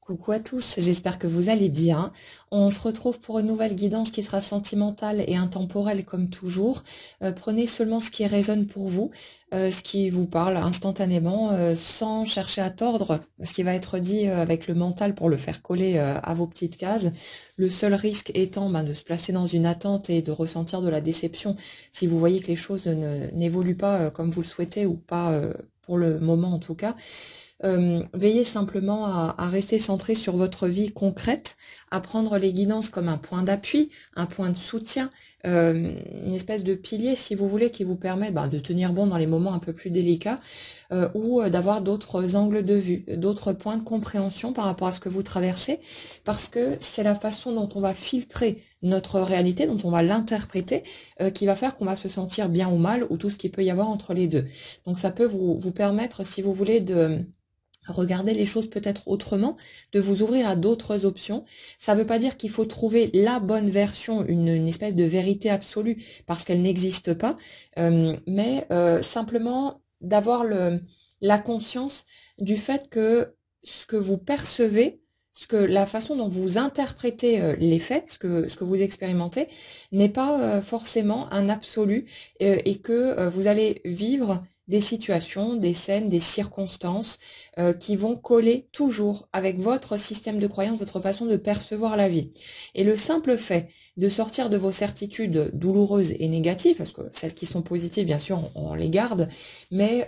Coucou à tous, j'espère que vous allez bien. On se retrouve pour une nouvelle guidance qui sera sentimentale et intemporelle comme toujours. Prenez seulement ce qui résonne pour vous, ce qui vous parle instantanément, sans chercher à tordre ce qui va être dit avec le mental pour le faire coller à vos petites cases. Le seul risque étant de se placer dans une attente et de ressentir de la déception si vous voyez que les choses n'évoluent pas comme vous le souhaitez ou pas pour le moment en tout cas. Veillez simplement à rester centré sur votre vie concrète, à prendre les guidances comme un point d'appui, un point de soutien, une espèce de pilier, si vous voulez, qui vous permet de tenir bon dans les moments un peu plus délicats, ou d'avoir d'autres angles de vue, d'autres points de compréhension par rapport à ce que vous traversez, parce que c'est la façon dont on va filtrer notre réalité, dont on va l'interpréter, qui va faire qu'on va se sentir bien ou mal, ou tout ce qu'il peut y avoir entre les deux. Donc ça peut vous permettre, si vous voulez, de regarder les choses peut-être autrement, de vous ouvrir à d'autres options. Ça ne veut pas dire qu'il faut trouver la bonne version, une espèce de vérité absolue, parce qu'elle n'existe pas, mais simplement d'avoir la conscience du fait que ce que vous percevez, la façon dont vous interprétez les faits, ce que vous expérimentez, n'est pas forcément un absolu, et que vous allez vivre des situations, des scènes, des circonstances qui vont coller toujours avec votre système de croyance, votre façon de percevoir la vie. Et le simple fait de sortir de vos certitudes douloureuses et négatives, parce que celles qui sont positives, bien sûr, on les garde, mais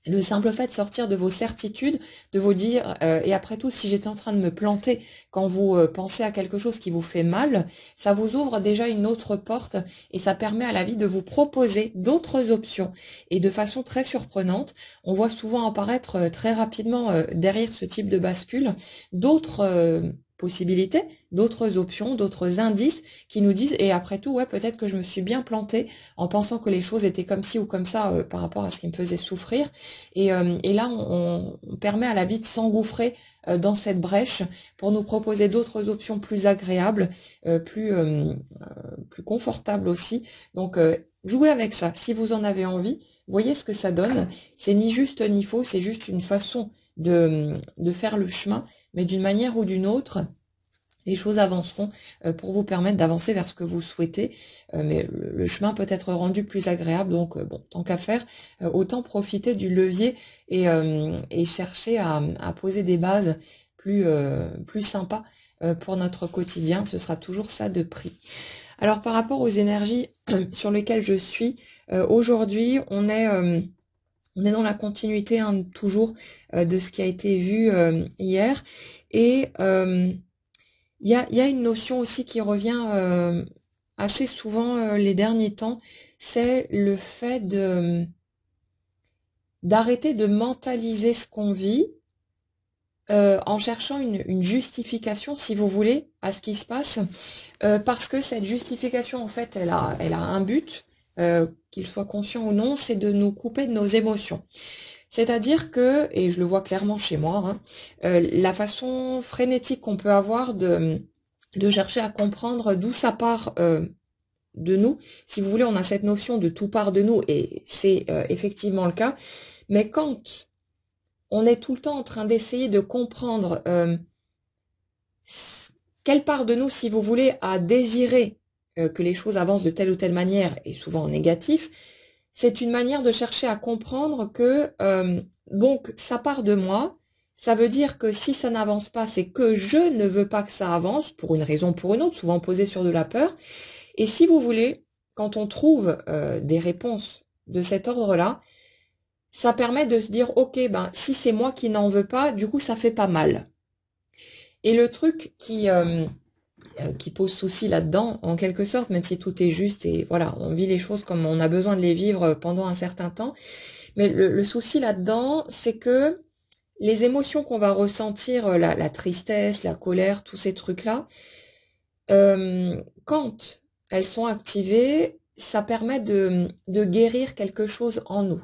le simple fait de sortir de vos certitudes, de vous dire, et après tout, si j'étais en train de me planter quand vous pensez à quelque chose qui vous fait mal, ça vous ouvre déjà une autre porte et ça permet à la vie de vous proposer d'autres options. Et de façon très surprenante, on voit souvent apparaître très rapidement derrière ce type de bascule d'autres possibilités, d'autres options, d'autres indices qui nous disent, et après tout, ouais, peut-être que je me suis bien plantée en pensant que les choses étaient comme ci ou comme ça par rapport à ce qui me faisait souffrir. Et là, on permet à la vie de s'engouffrer dans cette brèche pour nous proposer d'autres options plus agréables, plus confortables aussi. Donc, jouez avec ça. Si vous en avez envie, voyez ce que ça donne. C'est ni juste ni faux, c'est juste une façon de faire le chemin, mais d'une manière ou d'une autre, les choses avanceront pour vous permettre d'avancer vers ce que vous souhaitez, mais le chemin peut être rendu plus agréable, donc bon, tant qu'à faire, autant profiter du levier et chercher à poser des bases plus sympas pour notre quotidien. Ce sera toujours ça de prix. Alors par rapport aux énergies sur lesquelles je suis, aujourd'hui on est dans la continuité toujours de ce qui a été vu hier, et il y a une notion aussi qui revient assez souvent les derniers temps, c'est le fait d'arrêter de mentaliser ce qu'on vit en cherchant une justification, si vous voulez, à ce qui se passe, parce que cette justification, en fait, elle a un but, qu'il soit conscient ou non, c'est de nous couper de nos émotions. C'est-à-dire que, et je le vois clairement chez moi, la façon frénétique qu'on peut avoir de chercher à comprendre d'où ça part de nous. Si vous voulez, on a cette notion de tout part de nous, et c'est effectivement le cas. Mais quand on est tout le temps en train d'essayer de comprendre quelle part de nous, si vous voulez, a désiré que les choses avancent de telle ou telle manière, et souvent en négatif, c'est une manière de chercher à comprendre que, donc, ça part de moi, ça veut dire que si ça n'avance pas, c'est que je ne veux pas que ça avance, pour une raison ou pour une autre, souvent posée sur de la peur. Et si vous voulez, quand on trouve des réponses de cet ordre-là, ça permet de se dire, ok, si c'est moi qui n'en veux pas, du coup, ça fait pas mal. Et le truc qui pose souci là-dedans, en quelque sorte, même si tout est juste et voilà, on vit les choses comme on a besoin de les vivre pendant un certain temps. Mais le souci là-dedans, c'est que les émotions qu'on va ressentir, la tristesse, la colère, tous ces trucs-là, quand elles sont activées, ça permet de guérir quelque chose en nous.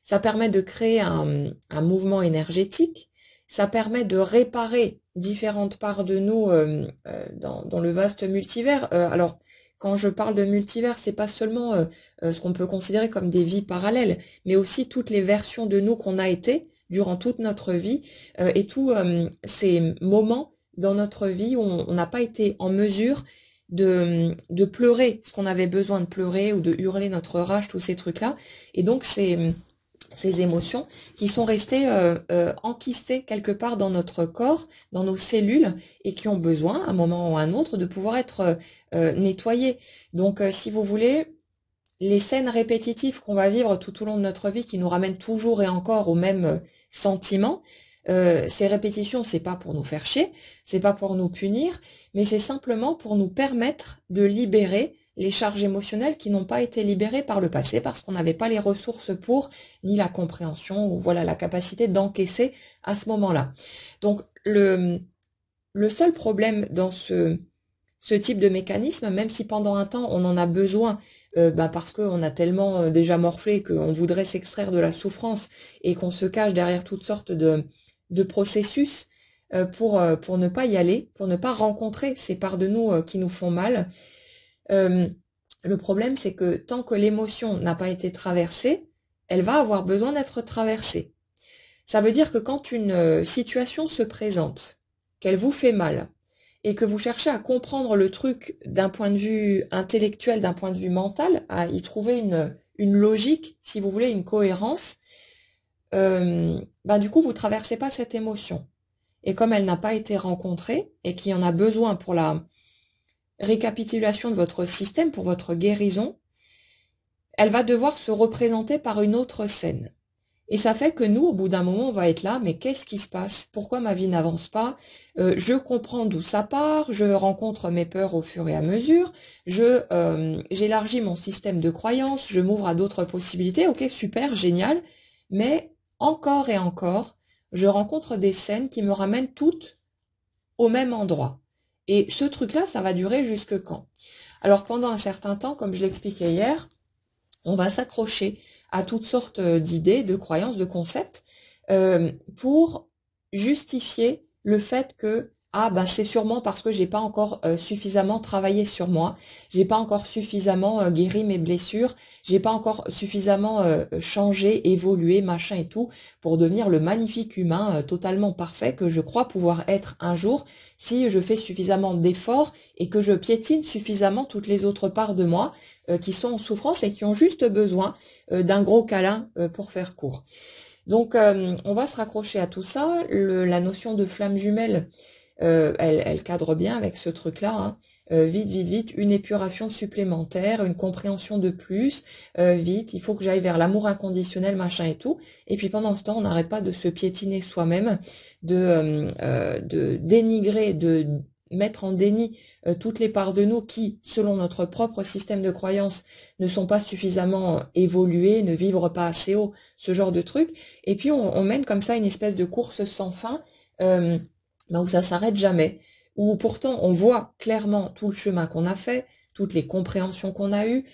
Ça permet de créer un mouvement énergétique. Ça permet de réparer différentes parts de nous dans le vaste multivers. Alors, quand je parle de multivers, c'est pas seulement ce qu'on peut considérer comme des vies parallèles, mais aussi toutes les versions de nous qu'on a été, durant toute notre vie et tous ces moments dans notre vie où on n'a pas été en mesure de pleurer ce qu'on avait besoin de pleurer ou de hurler notre rage, tous ces trucs-là. Et donc, ces émotions qui sont restées enquistées quelque part dans notre corps, dans nos cellules, et qui ont besoin, à un moment ou à un autre, de pouvoir être nettoyées. Donc, si vous voulez, les scènes répétitives qu'on va vivre tout au long de notre vie, qui nous ramènent toujours et encore au même sentiment, ces répétitions, c'est pas pour nous faire chier, c'est pas pour nous punir, mais c'est simplement pour nous permettre de libérer les charges émotionnelles qui n'ont pas été libérées par le passé parce qu'on n'avait pas les ressources pour, ni la compréhension, ou voilà, la capacité d'encaisser à ce moment-là. Donc, le seul problème dans ce type de mécanisme, même si pendant un temps on en a besoin, parce qu'on a tellement déjà morflé qu'on voudrait s'extraire de la souffrance et qu'on se cache derrière toutes sortes de processus pour ne pas y aller, pour ne pas rencontrer ces parts de nous qui nous font mal. Le problème, c'est que tant que l'émotion n'a pas été traversée, elle va avoir besoin d'être traversée. Ça veut dire que quand une situation se présente, qu'elle vous fait mal, et que vous cherchez à comprendre le truc d'un point de vue intellectuel, d'un point de vue mental, à y trouver une logique, si vous voulez, une cohérence, du coup, vous traversez pas cette émotion. Et comme elle n'a pas été rencontrée, et qu'il y en a besoin pour la récapitulation de votre système, pour votre guérison, elle va devoir se représenter par une autre scène. Et ça fait que nous, au bout d'un moment, on va être là, mais qu'est-ce qui se passe? Pourquoi ma vie n'avance pas? Je comprends d'où ça part, je rencontre mes peurs au fur et à mesure, j'élargis mon système de croyances, je m'ouvre à d'autres possibilités, ok, super, génial, mais encore et encore, je rencontre des scènes qui me ramènent toutes au même endroit. Et ce truc-là, ça va durer jusque quand? Alors pendant un certain temps, comme je l'expliquais hier, on va s'accrocher à toutes sortes d'idées, de croyances, de concepts, pour justifier le fait que c'est sûrement parce que j'ai pas encore suffisamment travaillé sur moi, j'ai pas encore suffisamment guéri mes blessures, j'ai pas encore suffisamment changé, évolué, machin et tout, pour devenir le magnifique humain totalement parfait que je crois pouvoir être un jour si je fais suffisamment d'efforts et que je piétine suffisamment toutes les autres parts de moi qui sont en souffrance et qui ont juste besoin d'un gros câlin pour faire court. Donc on va se raccrocher à tout ça. La notion de flamme jumelle, elle cadre bien avec ce truc-là. Hein. Vite, une épuration supplémentaire, une compréhension de plus. Vite, il faut que j'aille vers l'amour inconditionnel, machin et tout. Et puis pendant ce temps, on n'arrête pas de se piétiner soi-même, de dénigrer, de mettre en déni toutes les parts de nous qui, selon notre propre système de croyance, ne sont pas suffisamment évoluées, ne vibrent pas assez haut, ce genre de truc. Et puis on mène comme ça une espèce de course sans fin où ça s'arrête jamais, où pourtant on voit clairement tout le chemin qu'on a fait, toutes les compréhensions qu'on a eues,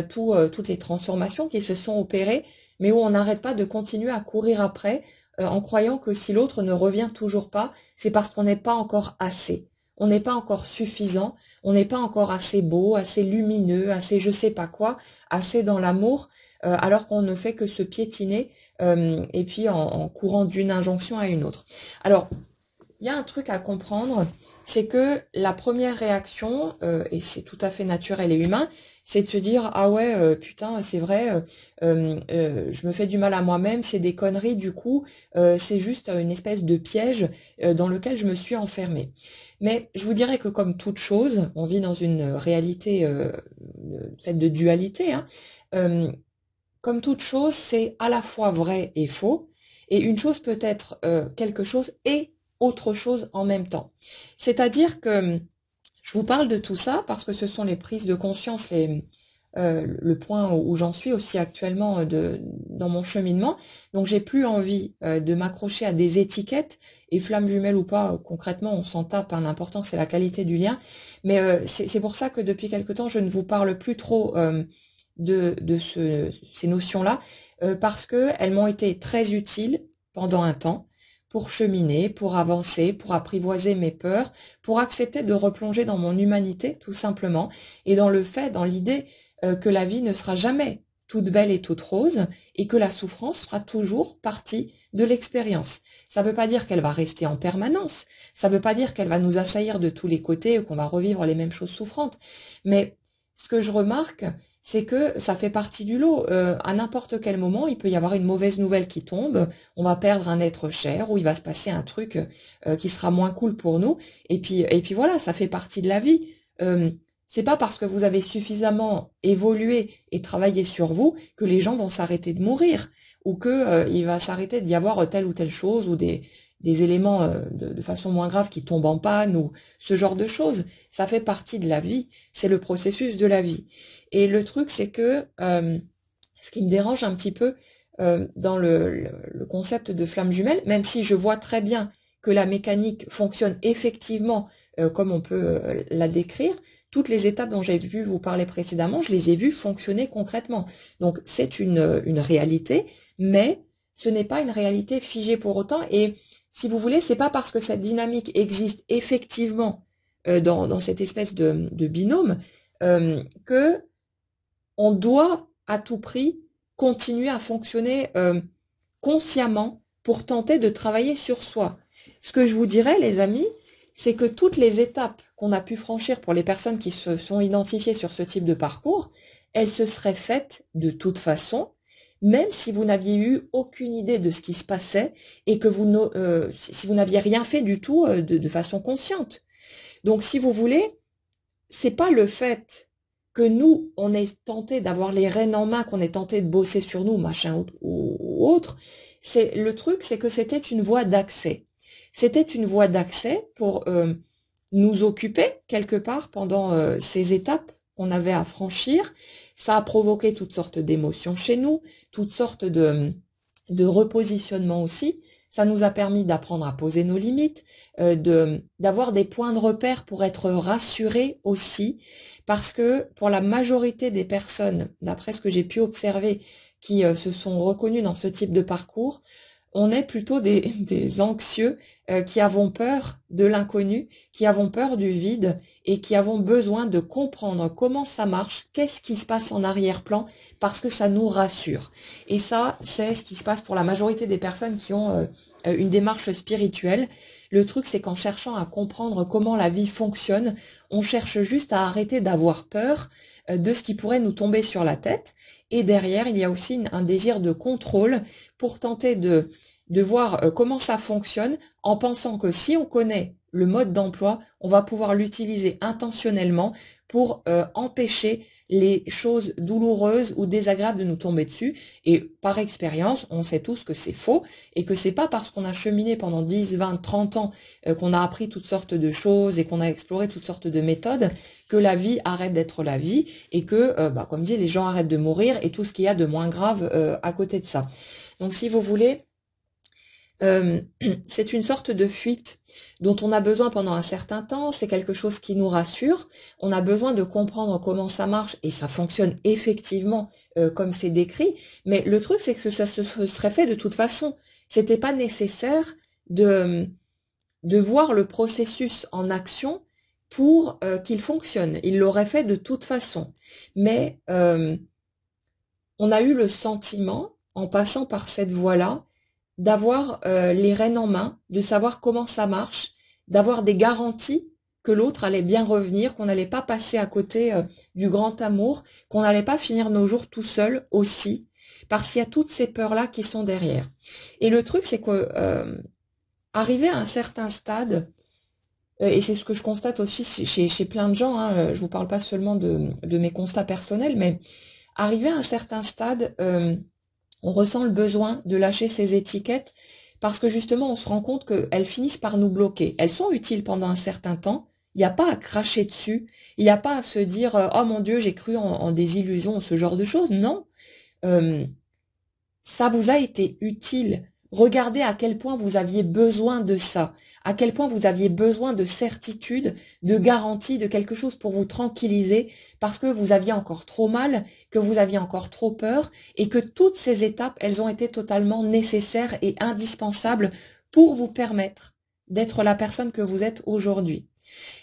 toutes les transformations qui se sont opérées, mais où on n'arrête pas de continuer à courir après en croyant que si l'autre ne revient toujours pas, c'est parce qu'on n'est pas encore assez. On n'est pas encore suffisant, on n'est pas encore assez beau, assez lumineux, assez je sais pas quoi, assez dans l'amour, alors qu'on ne fait que se piétiner et puis en courant d'une injonction à une autre. Alors, il y a un truc à comprendre, c'est que la première réaction, et c'est tout à fait naturel et humain, c'est de se dire ah ouais putain c'est vrai je me fais du mal à moi-même, c'est des conneries, du coup c'est juste une espèce de piège dans lequel je me suis enfermée. Mais je vous dirais que comme toute chose, on vit dans une réalité faite de dualité, hein, comme toute chose c'est à la fois vrai et faux, et une chose peut être quelque chose et autre chose en même temps. C'est-à-dire que je vous parle de tout ça parce que ce sont les prises de conscience, le point où j'en suis aussi actuellement dans mon cheminement. Donc j'ai plus envie de m'accrocher à des étiquettes, et flamme jumelle ou pas, concrètement on s'en tape, hein, l'important c'est la qualité du lien. Mais c'est pour ça que depuis quelque temps je ne vous parle plus trop ces notions-là, parce que elles m'ont été très utiles pendant un temps, pour cheminer, pour avancer, pour apprivoiser mes peurs, pour accepter de replonger dans mon humanité, tout simplement, et dans l'idée que la vie ne sera jamais toute belle et toute rose et que la souffrance fera toujours partie de l'expérience. Ça ne veut pas dire qu'elle va rester en permanence, ça ne veut pas dire qu'elle va nous assaillir de tous les côtés ou qu'on va revivre les mêmes choses souffrantes, mais ce que je remarque, c'est que ça fait partie du lot. À n'importe quel moment, il peut y avoir une mauvaise nouvelle qui tombe, on va perdre un être cher, ou il va se passer un truc qui sera moins cool pour nous, et puis voilà, ça fait partie de la vie. C'est pas parce que vous avez suffisamment évolué et travaillé sur vous que les gens vont s'arrêter de mourir, ou que il va s'arrêter d'y avoir telle ou telle chose, ou des éléments de façon moins grave qui tombent en panne, ou ce genre de choses. Ça fait partie de la vie, c'est le processus de la vie. Et le truc, c'est que ce qui me dérange un petit peu dans le concept de flamme jumelle, même si je vois très bien que la mécanique fonctionne effectivement comme on peut la décrire, toutes les étapes dont j'ai vu vous parler précédemment, je les ai vues fonctionner concrètement. Donc c'est une réalité, mais ce n'est pas une réalité figée pour autant. Et si vous voulez, c'est pas parce que cette dynamique existe effectivement dans cette espèce de binôme que on doit à tout prix continuer à fonctionner consciemment pour tenter de travailler sur soi. Ce que je vous dirais, les amis, c'est que toutes les étapes qu'on a pu franchir pour les personnes qui se sont identifiées sur ce type de parcours, elles se seraient faites de toute façon, même si vous n'aviez eu aucune idée de ce qui se passait et que si vous n'aviez rien fait du tout de façon consciente. Donc, si vous voulez, c'est pas le fait que nous, on est tenté d'avoir les rênes en main, qu'on est tenté de bosser sur nous, machin ou autre. C'est le truc, c'est que c'était une voie d'accès. C'était une voie d'accès pour nous occuper quelque part pendant ces étapes qu'on avait à franchir. Ça a provoqué toutes sortes d'émotions chez nous, toutes sortes de repositionnements aussi. Ça nous a permis d'apprendre à poser nos limites, d'avoir des points de repère pour être rassurés aussi, parce que pour la majorité des personnes, d'après ce que j'ai pu observer, qui se sont reconnues dans ce type de parcours, on est plutôt des anxieux qui avons peur de l'inconnu, qui avons peur du vide et qui avons besoin de comprendre comment ça marche, qu'est-ce qui se passe en arrière-plan, parce que ça nous rassure. Et ça, c'est ce qui se passe pour la majorité des personnes qui ont une démarche spirituelle. Le truc, c'est qu'en cherchant à comprendre comment la vie fonctionne, on cherche juste à arrêter d'avoir peur de ce qui pourrait nous tomber sur la tête. Et derrière, il y a aussi un désir de contrôle pour tenter de voir comment ça fonctionne en pensant que si on connaît le mode d'emploi, on va pouvoir l'utiliser intentionnellement pour empêcher les choses douloureuses ou désagréables de nous tomber dessus. Et par expérience, on sait tous que c'est faux et que c'est pas parce qu'on a cheminé pendant 10, 20, 30 ans qu'on a appris toutes sortes de choses et qu'on a exploré toutes sortes de méthodes que la vie arrête d'être la vie et que, comme dit, les gens arrêtent de mourir et tout ce qu'il y a de moins grave à côté de ça. Donc si vous voulez, c'est une sorte de fuite dont on a besoin pendant un certain temps, c'est quelque chose qui nous rassure, on a besoin de comprendre comment ça marche et ça fonctionne effectivement comme c'est décrit, mais le truc c'est que ça se serait fait de toute façon, c'était pas nécessaire de voir le processus en action pour qu'il fonctionne, il l'aurait fait de toute façon, mais on a eu le sentiment, en passant par cette voie-là, d'avoir les rênes en main, de savoir comment ça marche, d'avoir des garanties que l'autre allait bien revenir, qu'on n'allait pas passer à côté du grand amour, qu'on n'allait pas finir nos jours tout seul aussi, parce qu'il y a toutes ces peurs-là qui sont derrière. Et le truc, c'est que arrivé à un certain stade, et c'est ce que je constate aussi chez plein de gens, je vous parle pas seulement de mes constats personnels, mais arrivé à un certain stade, on ressent le besoin de lâcher ces étiquettes parce que justement on se rend compte qu'elles finissent par nous bloquer. Elles sont utiles pendant un certain temps, il n'y a pas à cracher dessus, il n'y a pas à se dire « Oh mon Dieu, j'ai cru en des illusions », ce genre de choses. Non, ça vous a été utile. Regardez à quel point vous aviez besoin de ça, à quel point vous aviez besoin de certitude, de garantie, de quelque chose pour vous tranquilliser, parce que vous aviez encore trop mal, que vous aviez encore trop peur, et que toutes ces étapes, elles ont été totalement nécessaires et indispensables pour vous permettre d'être la personne que vous êtes aujourd'hui.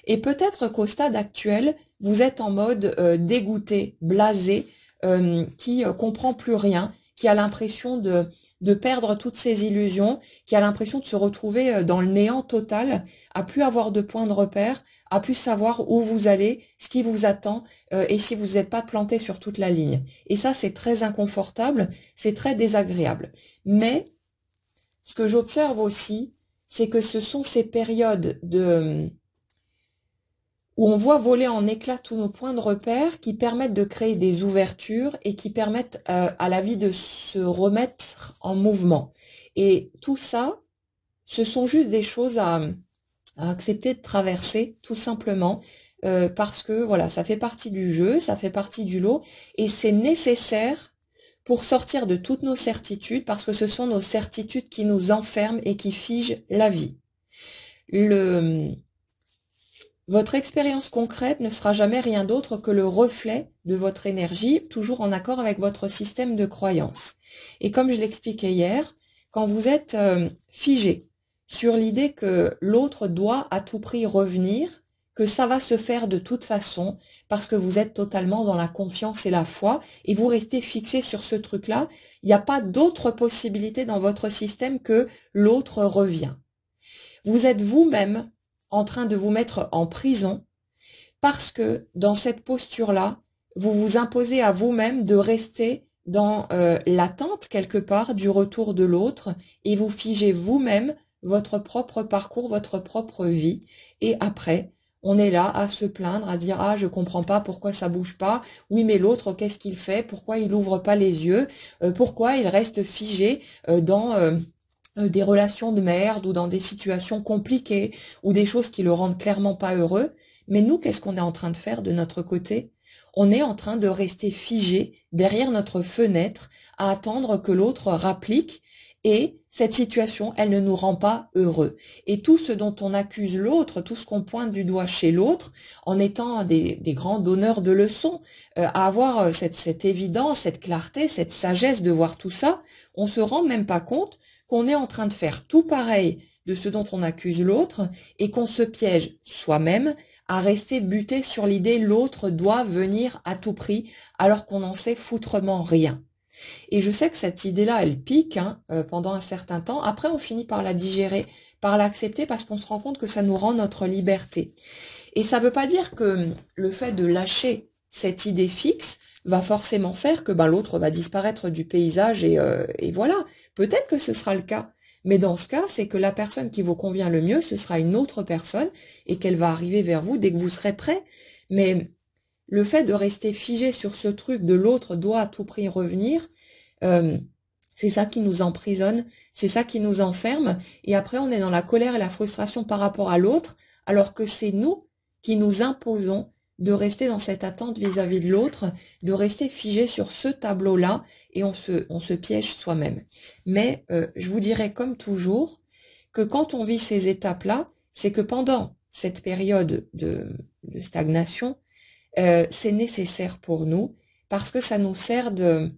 Et peut-être qu'au stade actuel, vous êtes en mode dégoûté, blasé, qui comprend plus rien, qui a l'impression de perdre toutes ses illusions, qui a l'impression de se retrouver dans le néant total, à plus avoir de point de repère, à plus savoir où vous allez, ce qui vous attend, et si vous n'êtes pas planté sur toute la ligne. Et ça, c'est très inconfortable, c'est très désagréable. Mais ce que j'observe aussi, c'est que ce sont ces périodes où on voit voler en éclats tous nos points de repère qui permettent de créer des ouvertures et qui permettent à la vie de se remettre en mouvement. Et tout ça, ce sont juste des choses à accepter de traverser, tout simplement, parce que voilà, ça fait partie du jeu, ça fait partie du lot, et c'est nécessaire pour sortir de toutes nos certitudes, parce que ce sont nos certitudes qui nous enferment et qui figent la vie. Votre expérience concrète ne sera jamais rien d'autre que le reflet de votre énergie, toujours en accord avec votre système de croyance. Et comme je l'expliquais hier, quand vous êtes figé sur l'idée que l'autre doit à tout prix revenir, que ça va se faire de toute façon, parce que vous êtes totalement dans la confiance et la foi, et vous restez fixé sur ce truc-là, il n'y a pas d'autre possibilité dans votre système que l'autre revient. Vous êtes vous-même en train de vous mettre en prison, parce que dans cette posture-là, vous vous imposez à vous-même de rester dans l'attente quelque part du retour de l'autre, et vous figez vous-même votre propre parcours, votre propre vie, et après, on est là à se plaindre, à se dire « Ah, je comprends pas pourquoi ça bouge pas. Oui, mais l'autre, qu'est-ce qu'il fait? Pourquoi il ouvre pas les yeux? Pourquoi il reste figé dans des relations de merde ou dans des situations compliquées ou des choses qui le rendent clairement pas heureux? » Mais nous, qu'est-ce qu'on est en train de faire de notre côté? On est en train de rester figé derrière notre fenêtre à attendre que l'autre rapplique. Et cette situation, elle ne nous rend pas heureux. Et tout ce dont on accuse l'autre, tout ce qu'on pointe du doigt chez l'autre, en étant des grands donneurs de leçons, à avoir cette évidence, cette clarté, cette sagesse de voir tout ça, on se rend même pas compte qu'on est en train de faire tout pareil de ce dont on accuse l'autre et qu'on se piège soi-même à rester buté sur l'idée l'autre doit venir à tout prix alors qu'on n'en sait foutrement rien. Et je sais que cette idée-là, elle pique pendant un certain temps. Après, on finit par la digérer, par l'accepter parce qu'on se rend compte que ça nous rend notre liberté. Et ça ne veut pas dire que le fait de lâcher cette idée fixe va forcément faire que l'autre va disparaître du paysage et voilà. Peut-être que ce sera le cas. Mais dans ce cas, c'est que la personne qui vous convient le mieux, ce sera une autre personne et qu'elle va arriver vers vous dès que vous serez prêt. Mais le fait de rester figé sur ce truc de l'autre doit à tout prix revenir, c'est ça qui nous emprisonne, c'est ça qui nous enferme, et après on est dans la colère et la frustration par rapport à l'autre, alors que c'est nous qui nous imposons de rester dans cette attente vis-à-vis de l'autre, de rester figé sur ce tableau-là, et on se piège soi-même. Mais je vous dirais comme toujours, que quand on vit ces étapes-là, c'est que pendant cette période de stagnation, c'est nécessaire pour nous parce que ça nous sert de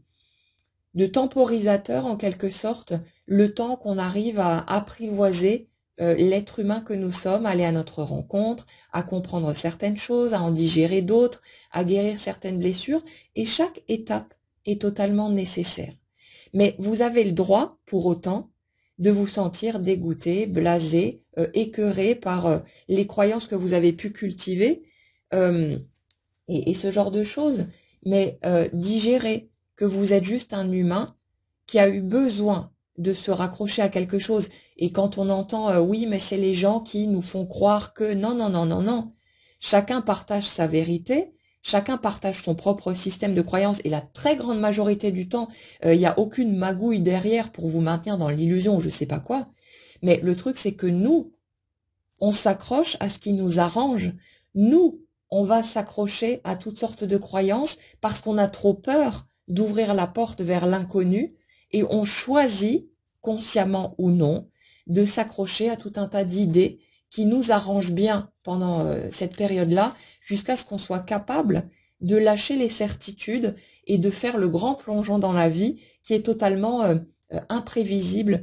temporisateur en quelque sorte, le temps qu'on arrive à apprivoiser l'être humain que nous sommes, aller à notre rencontre, à comprendre certaines choses, à en digérer d'autres, à guérir certaines blessures, et chaque étape est totalement nécessaire. Mais vous avez le droit, pour autant, de vous sentir dégoûté, blasé, écœuré par les croyances que vous avez pu cultiver, et ce genre de choses, mais digérer que vous êtes juste un humain qui a eu besoin de se raccrocher à quelque chose. Et quand on entend oui, mais c'est les gens qui nous font croire que non, non, non, non, non. Chacun partage sa vérité, chacun partage son propre système de croyance et la très grande majorité du temps, il n'y a aucune magouille derrière pour vous maintenir dans l'illusion ou je sais pas quoi. Mais le truc, c'est que nous, on s'accroche à ce qui nous arrange. Nous, on va s'accrocher à toutes sortes de croyances parce qu'on a trop peur d'ouvrir la porte vers l'inconnu et on choisit, consciemment ou non, de s'accrocher à tout un tas d'idées qui nous arrangent bien pendant cette période-là jusqu'à ce qu'on soit capable de lâcher les certitudes et de faire le grand plongeon dans la vie qui est totalement imprévisible,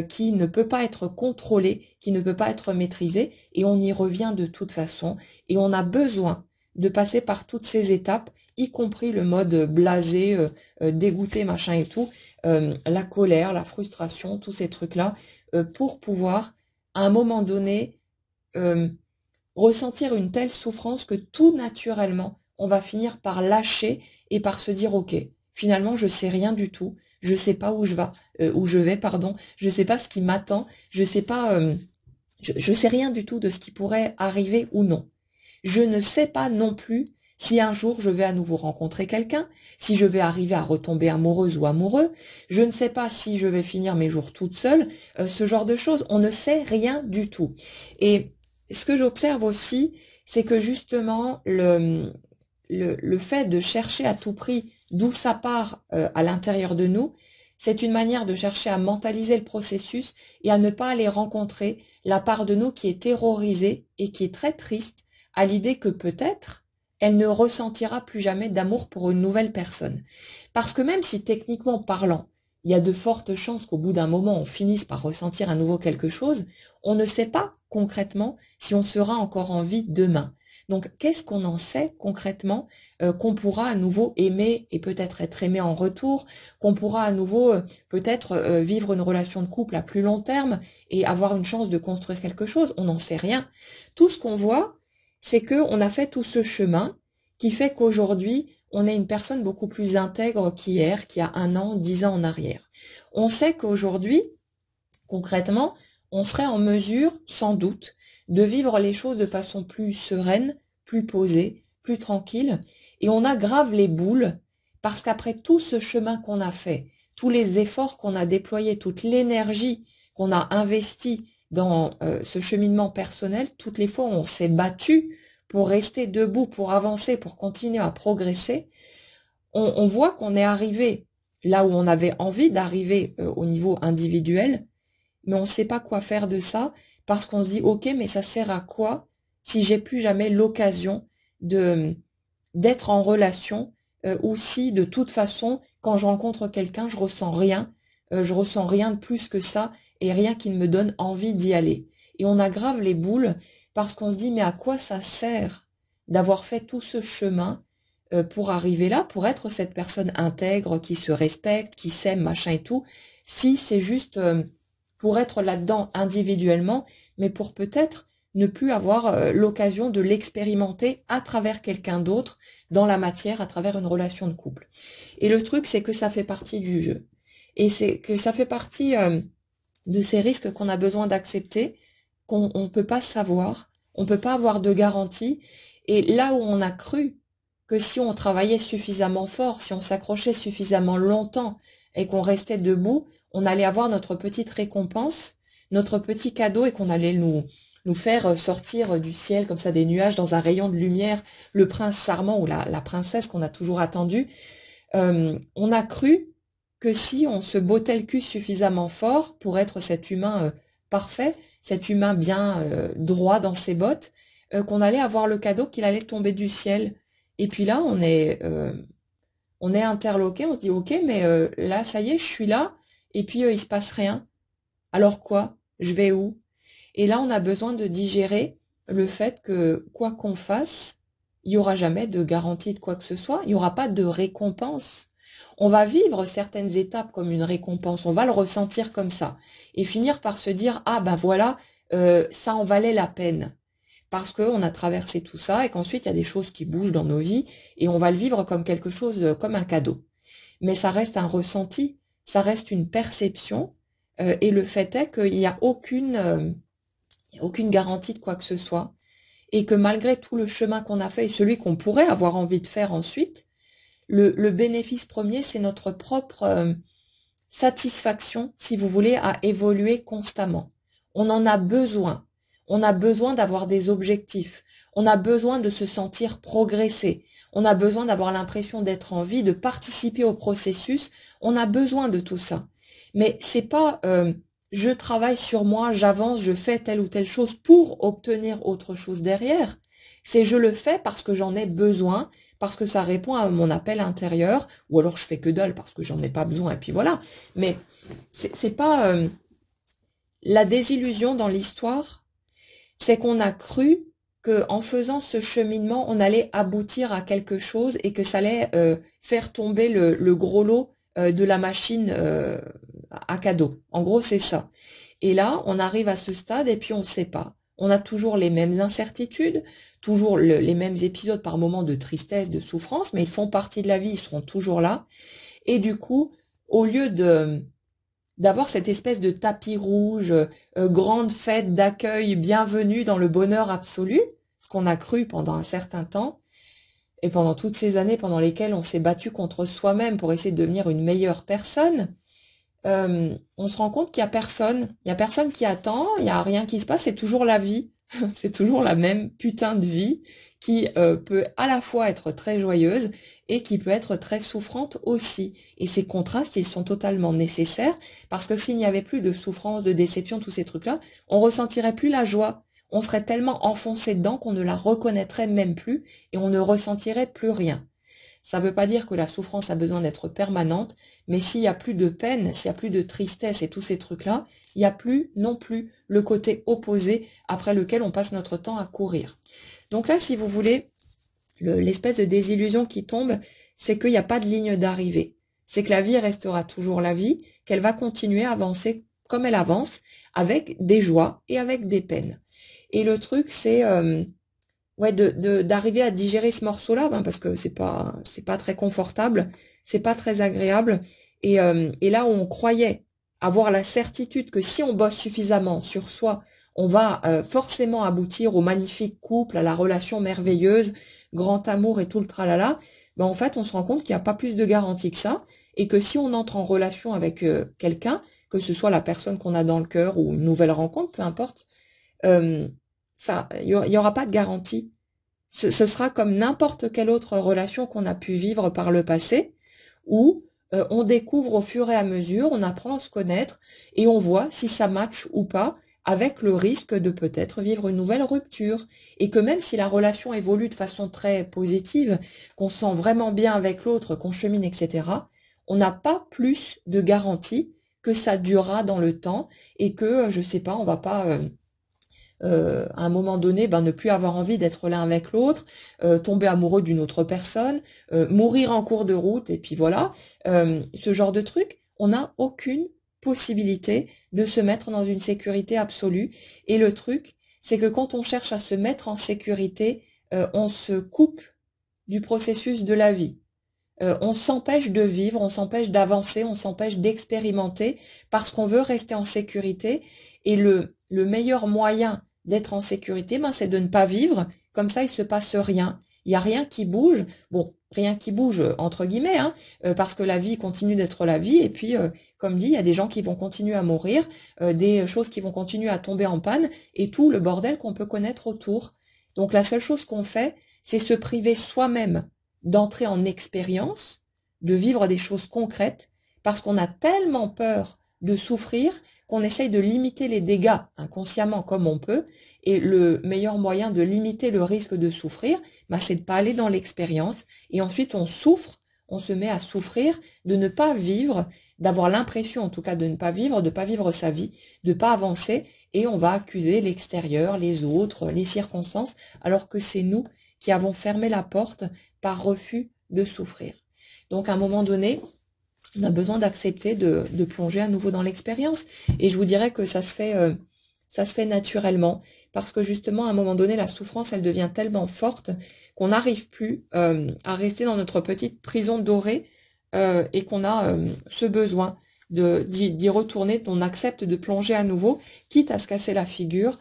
qui ne peut pas être contrôlé, qui ne peut pas être maîtrisé, et on y revient de toute façon, et on a besoin de passer par toutes ces étapes y compris le mode blasé, dégoûté, machin et tout, la colère, la frustration, tous ces trucs-là, pour pouvoir, à un moment donné, euh, ressentir une telle souffrance que tout naturellement, on va finir par lâcher et par se dire, ok, finalement, je sais rien du tout, je sais pas où je vais, pardon, je sais pas ce qui m'attend, je sais pas, je sais rien du tout de ce qui pourrait arriver ou non. Je ne sais pas non plus si un jour je vais à nouveau rencontrer quelqu'un, si je vais arriver à retomber amoureuse ou amoureux, je ne sais pas si je vais finir mes jours toute seule, ce genre de choses, on ne sait rien du tout. Et ce que j'observe aussi, c'est que justement le fait de chercher à tout prix d'où ça part à l'intérieur de nous, c'est une manière de chercher à mentaliser le processus et à ne pas aller rencontrer la part de nous qui est terrorisée et qui est très triste à l'idée que peut-être elle ne ressentira plus jamais d'amour pour une nouvelle personne. Parce que même si techniquement parlant, il y a de fortes chances qu'au bout d'un moment on finisse par ressentir à nouveau quelque chose, on ne sait pas concrètement si on sera encore en vie demain. Donc qu'est-ce qu'on en sait concrètement qu'on pourra à nouveau aimer et peut-être être aimé en retour, qu'on pourra à nouveau peut-être vivre une relation de couple à plus long terme et avoir une chance de construire quelque chose, on n'en sait rien. Tout ce qu'on voit, c'est qu'on a fait tout ce chemin qui fait qu'aujourd'hui, on est une personne beaucoup plus intègre qu'hier, qu'il y a 1 an, 10 ans en arrière. On sait qu'aujourd'hui, concrètement, on serait en mesure, sans doute, de vivre les choses de façon plus sereine, plus posée, plus tranquille, et on aggrave les boules, parce qu'après tout ce chemin qu'on a fait, tous les efforts qu'on a déployés, toute l'énergie qu'on a investie dans ce cheminement personnel, toutes les fois où on s'est battu pour rester debout, pour avancer, pour continuer à progresser, on voit qu'on est arrivé là où on avait envie d'arriver au niveau individuel, mais on ne sait pas quoi faire de ça parce qu'on se dit ok, mais ça sert à quoi si j'ai plus jamais l'occasion de d'être en relation ou si de toute façon quand je rencontre quelqu'un je ressens rien de plus que ça et rien qui ne me donne envie d'y aller. Et on aggrave les boules parce qu'on se dit mais à quoi ça sert d'avoir fait tout ce chemin pour arriver là, pour être cette personne intègre qui se respecte, qui s'aime, machin et tout, si c'est juste pour être là-dedans individuellement, mais pour peut-être ne plus avoir l'occasion de l'expérimenter à travers quelqu'un d'autre dans la matière, à travers une relation de couple. Et le truc, c'est que ça fait partie du jeu. Et c'est que ça fait partie de ces risques qu'on a besoin d'accepter, qu'on ne peut pas savoir, on ne peut pas avoir de garantie. Et là où on a cru que si on travaillait suffisamment fort, si on s'accrochait suffisamment longtemps et qu'on restait debout, on allait avoir notre petite récompense, notre petit cadeau et qu'on allait nous faire sortir du ciel comme ça des nuages dans un rayon de lumière, le prince charmant ou la princesse qu'on a toujours attendu. On a cru que si on se bottait le cul suffisamment fort pour être cet humain parfait, cet humain bien droit dans ses bottes, qu'on allait avoir le cadeau qu'il allait tomber du ciel. Et puis là, on est interloqué, on se dit ok, mais là, ça y est, je suis là, et puis il se passe rien. Alors quoi? Je vais où? Et là, on a besoin de digérer le fait que quoi qu'on fasse, il n'y aura jamais de garantie de quoi que ce soit, il n'y aura pas de récompense. On va vivre certaines étapes comme une récompense, on va le ressentir comme ça, et finir par se dire ah ben voilà, ça en valait la peine. Parce qu'on a traversé tout ça et qu'ensuite il y a des choses qui bougent dans nos vies et on va le vivre comme quelque chose, comme un cadeau. Mais ça reste un ressenti, ça reste une perception et le fait est qu'il n'y a aucune garantie de quoi que ce soit et que malgré tout le chemin qu'on a fait et celui qu'on pourrait avoir envie de faire ensuite, le bénéfice premier c'est notre propre satisfaction, si vous voulez, à évoluer constamment. On en a besoin. On a besoin d'avoir des objectifs. On a besoin de se sentir progresser. On a besoin d'avoir l'impression d'être en vie, de participer au processus. On a besoin de tout ça. Mais c'est pas je travaille sur moi, j'avance, je fais telle ou telle chose pour obtenir autre chose derrière. C'est je le fais parce que j'en ai besoin, parce que ça répond à mon appel intérieur, ou alors je fais que dalle parce que j'en ai pas besoin, et puis voilà. Mais c'est pas la désillusion dans l'histoire, c'est qu'on a cru que en faisant ce cheminement, on allait aboutir à quelque chose et que ça allait faire tomber le gros lot de la machine à cadeau. En gros, c'est ça. Et là, on arrive à ce stade et puis on ne sait pas. On a toujours les mêmes incertitudes, toujours les mêmes épisodes par moments de tristesse, de souffrance, mais ils font partie de la vie, ils seront toujours là. Et du coup, au lieu d'avoir cette espèce de tapis rouge, grande fête d'accueil, bienvenue dans le bonheur absolu, ce qu'on a cru pendant un certain temps, et pendant toutes ces années pendant lesquelles on s'est battu contre soi-même pour essayer de devenir une meilleure personne, on se rend compte qu'il y a personne qui attend, il y a rien qui se passe, c'est toujours la vie, c'est toujours la même putain de vie qui peut à la fois être très joyeuse et qui peut être très souffrante aussi. Et ces contrastes, ils sont totalement nécessaires parce que s'il n'y avait plus de souffrance, de déception, tous ces trucs-là, on ressentirait plus la joie. On serait tellement enfoncé dedans qu'on ne la reconnaîtrait même plus et on ne ressentirait plus rien. Ça ne veut pas dire que la souffrance a besoin d'être permanente, mais s'il y a plus de peine, s'il y a plus de tristesse et tous ces trucs-là, il n'y a plus non plus le côté opposé après lequel on passe notre temps à courir. Donc là, si vous voulez, l'espèce de désillusion qui tombe, c'est qu'il n'y a pas de ligne d'arrivée. C'est que la vie restera toujours la vie, qu'elle va continuer à avancer comme elle avance, avec des joies et avec des peines. Et le truc, c'est d'arriver à digérer ce morceau-là, parce que c'est pas très confortable, c'est pas très agréable. Et là où on croyait avoir la certitude que si on bosse suffisamment sur soi, on va forcément aboutir au magnifique couple, à la relation merveilleuse, grand amour et tout le tralala, en fait, on se rend compte qu'il n'y a pas plus de garantie que ça, et que si on entre en relation avec quelqu'un, que ce soit la personne qu'on a dans le cœur ou une nouvelle rencontre, peu importe, il y aura pas de garantie. Ce sera comme n'importe quelle autre relation qu'on a pu vivre par le passé, où on découvre au fur et à mesure, on apprend à se connaître et on voit si ça match ou pas, avec le risque de peut-être vivre une nouvelle rupture. Et que même si la relation évolue de façon très positive, qu'on se sent vraiment bien avec l'autre, qu'on chemine, etc., on n'a pas plus de garantie que ça durera dans le temps et que, je sais pas, on va pas... à un moment donné, ne plus avoir envie d'être l'un avec l'autre, tomber amoureux d'une autre personne, mourir en cours de route, et puis voilà, ce genre de truc, on n'a aucune possibilité de se mettre dans une sécurité absolue. Et le truc, c'est que quand on cherche à se mettre en sécurité, on se coupe du processus de la vie. On s'empêche de vivre, on s'empêche d'avancer, on s'empêche d'expérimenter parce qu'on veut rester en sécurité. Et le meilleur moyen d'être en sécurité, c'est de ne pas vivre. Comme ça, il se passe rien. Il n'y a rien qui bouge. Bon, rien qui bouge entre guillemets, parce que la vie continue d'être la vie. Et puis, comme dit, il y a des gens qui vont continuer à mourir, des choses qui vont continuer à tomber en panne, et tout le bordel qu'on peut connaître autour. Donc la seule chose qu'on fait, c'est se priver soi-même d'entrer en expérience, de vivre des choses concrètes, parce qu'on a tellement peur de souffrir qu'on essaye de limiter les dégâts inconsciemment comme on peut, et le meilleur moyen de limiter le risque de souffrir, c'est de pas aller dans l'expérience, et ensuite on souffre, on se met à souffrir, de ne pas vivre, d'avoir l'impression en tout cas de ne pas vivre, de pas vivre sa vie, de pas avancer, et on va accuser l'extérieur, les autres, les circonstances, alors que c'est nous qui avons fermé la porte par refus de souffrir. Donc à un moment donné, on a besoin d'accepter de plonger à nouveau dans l'expérience. Et je vous dirais que ça se fait naturellement, parce que justement, à un moment donné, la souffrance, elle devient tellement forte qu'on n'arrive plus à rester dans notre petite prison dorée et qu'on a ce besoin d'y retourner, on accepte de plonger à nouveau, quitte à se casser la figure,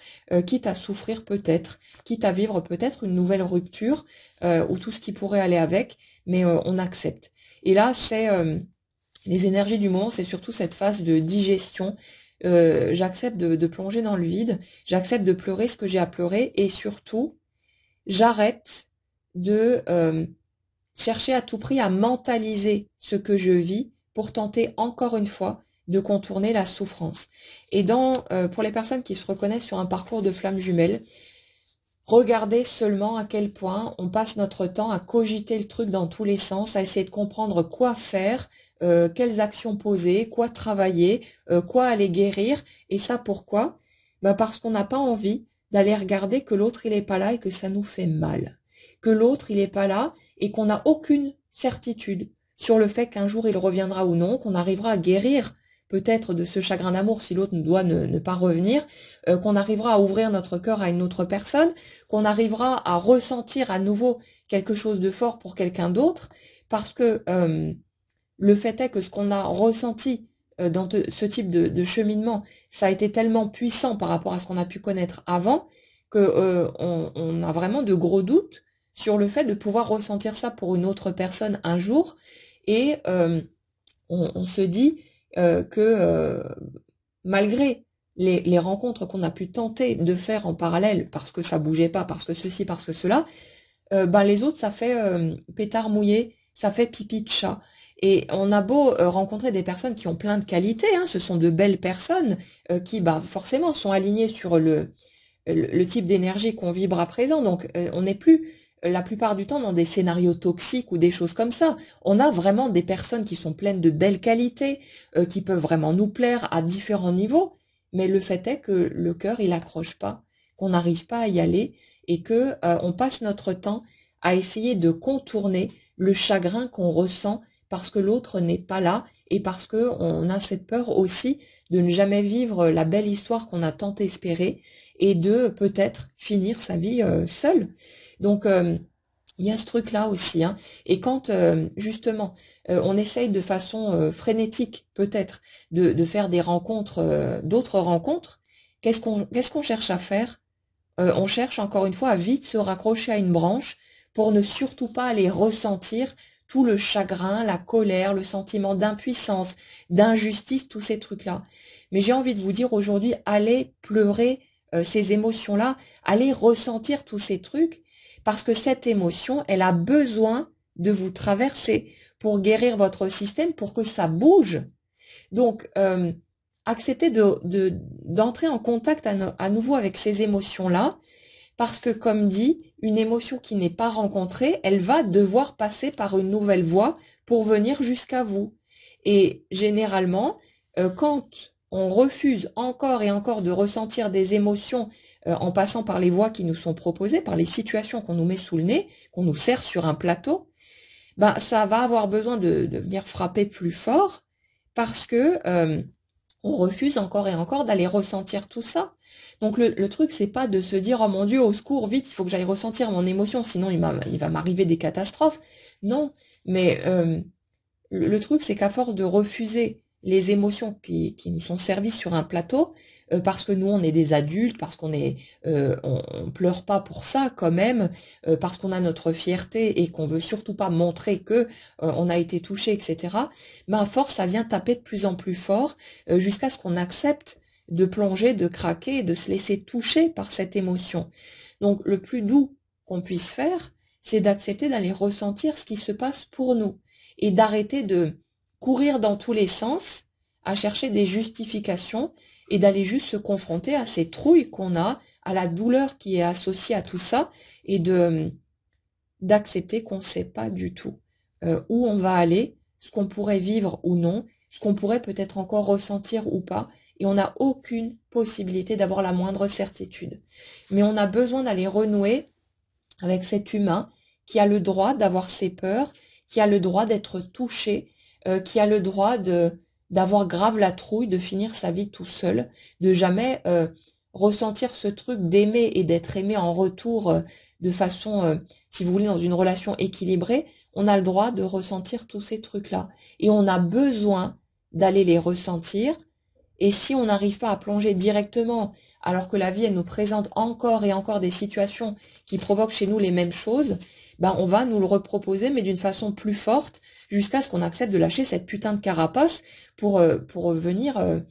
quitte à souffrir peut-être, quitte à vivre peut-être une nouvelle rupture ou tout ce qui pourrait aller avec, mais on accepte. Et là, c'est les énergies du moment, c'est surtout cette phase de digestion. J'accepte de plonger dans le vide, j'accepte de pleurer ce que j'ai à pleurer, et surtout, j'arrête de chercher à tout prix à mentaliser ce que je vis pour tenter encore une fois de contourner la souffrance. Et pour les personnes qui se reconnaissent sur un parcours de flamme jumelle, regardez seulement à quel point on passe notre temps à cogiter le truc dans tous les sens, à essayer de comprendre quoi faire, quelles actions poser, quoi travailler, quoi aller guérir. Et ça pourquoi ? Parce qu'on n'a pas envie d'aller regarder que l'autre il est pas là et que ça nous fait mal. Que l'autre il est pas là et qu'on n'a aucune certitude sur le fait qu'un jour il reviendra ou non, qu'on arrivera à guérir peut-être de ce chagrin d'amour si l'autre doit ne pas revenir, qu'on arrivera à ouvrir notre cœur à une autre personne, qu'on arrivera à ressentir à nouveau quelque chose de fort pour quelqu'un d'autre, parce que le fait est que ce qu'on a ressenti dans ce type de cheminement, ça a été tellement puissant par rapport à ce qu'on a pu connaître avant, que on a vraiment de gros doutes sur le fait de pouvoir ressentir ça pour une autre personne un jour, et on se dit que malgré les rencontres qu'on a pu tenter de faire en parallèle, parce que ça bougeait pas, parce que ceci, parce que cela, ben les autres, ça fait pétard mouillé, ça fait pipi de chat. Et on a beau rencontrer des personnes qui ont plein de qualités, hein, ce sont de belles personnes qui, bah, forcément, sont alignées sur le type d'énergie qu'on vibre à présent. Donc, on n'est plus la plupart du temps dans des scénarios toxiques ou des choses comme ça. On a vraiment des personnes qui sont pleines de belles qualités, qui peuvent vraiment nous plaire à différents niveaux. Mais le fait est que le cœur, il accroche pas, qu'on n'arrive pas à y aller et que on passe notre temps à essayer de contourner le chagrin qu'on ressent parce que l'autre n'est pas là et parce que on a cette peur aussi de ne jamais vivre la belle histoire qu'on a tant espérée et de peut-être finir sa vie seule. Donc il y a ce truc-là aussi, hein. Et quand justement on essaye de façon frénétique peut-être de faire des rencontres, d'autres rencontres, qu'est-ce qu'on cherche à faire? On cherche encore une fois à vite se raccrocher à une branche pour ne surtout pas aller ressentir tout le chagrin, la colère, le sentiment d'impuissance, d'injustice, tous ces trucs-là. Mais j'ai envie de vous dire aujourd'hui, allez pleurer ces émotions-là, allez ressentir tous ces trucs, parce que cette émotion, elle a besoin de vous traverser pour guérir votre système, pour que ça bouge. Donc, acceptez d'entrer en contact à nouveau avec ces émotions-là, parce que, comme dit, une émotion qui n'est pas rencontrée, elle va devoir passer par une nouvelle voie pour venir jusqu'à vous. Et généralement, quand on refuse encore et encore de ressentir des émotions en passant par les voies qui nous sont proposées, par les situations qu'on nous met sous le nez, qu'on nous sert sur un plateau, ben, ça va avoir besoin de venir frapper plus fort parce que on refuse encore et encore d'aller ressentir tout ça. Donc le truc, c'est pas de se dire, oh mon Dieu, au secours, vite, il faut que j'aille ressentir mon émotion, sinon il va m'arriver des catastrophes. Non, mais le truc, c'est qu'à force de refuser les émotions qui nous sont servies sur un plateau, parce que nous on est des adultes, parce on pleure pas pour ça quand même, parce qu'on a notre fierté et qu'on veut surtout pas montrer que on a été touché, etc. Mais à force, ça vient taper de plus en plus fort, jusqu'à ce qu'on accepte de plonger, de craquer, et de se laisser toucher par cette émotion. Donc le plus doux qu'on puisse faire, c'est d'accepter d'aller ressentir ce qui se passe pour nous et d'arrêter de courir dans tous les sens, à chercher des justifications et d'aller juste se confronter à ces trouilles qu'on a, à la douleur qui est associée à tout ça et d'accepter qu'on ne sait pas du tout où on va aller, ce qu'on pourrait vivre ou non, ce qu'on pourrait peut-être encore ressentir ou pas, et on n'a aucune possibilité d'avoir la moindre certitude. Mais on a besoin d'aller renouer avec cet humain qui a le droit d'avoir ses peurs, qui a le droit d'être touché, qui a le droit d'avoir grave la trouille, de finir sa vie tout seul, de jamais ressentir ce truc d'aimer et d'être aimé en retour de façon, si vous voulez, dans une relation équilibrée. On a le droit de ressentir tous ces trucs-là. Et on a besoin d'aller les ressentir. Et si on n'arrive pas à plonger directement, alors que la vie, elle nous présente encore et encore des situations qui provoquent chez nous les mêmes choses, ben on va nous le reproposer, mais d'une façon plus forte, jusqu'à ce qu'on accepte de lâcher cette putain de carapace pour venir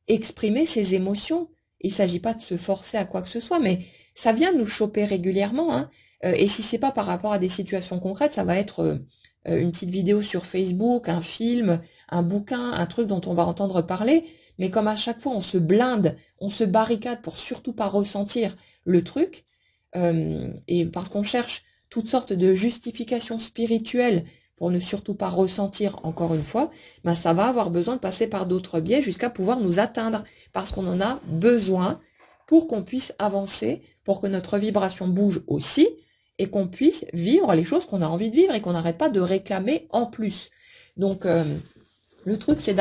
exprimer ses émotions. Il s'agit pas de se forcer à quoi que ce soit, mais ça vient nous choper régulièrement, hein. Et si c'est pas par rapport à des situations concrètes, ça va être une petite vidéo sur Facebook, un film, un bouquin, un truc dont on va entendre parler. Mais comme à chaque fois on se blinde, on se barricade pour surtout pas ressentir le truc, et parce qu'on cherche toutes sortes de justifications spirituelles pour ne surtout pas ressentir encore une fois, ben ça va avoir besoin de passer par d'autres biais jusqu'à pouvoir nous atteindre, parce qu'on en a besoin pour qu'on puisse avancer, pour que notre vibration bouge aussi, et qu'on puisse vivre les choses qu'on a envie de vivre et qu'on n'arrête pas de réclamer en plus. Donc, le truc, c'est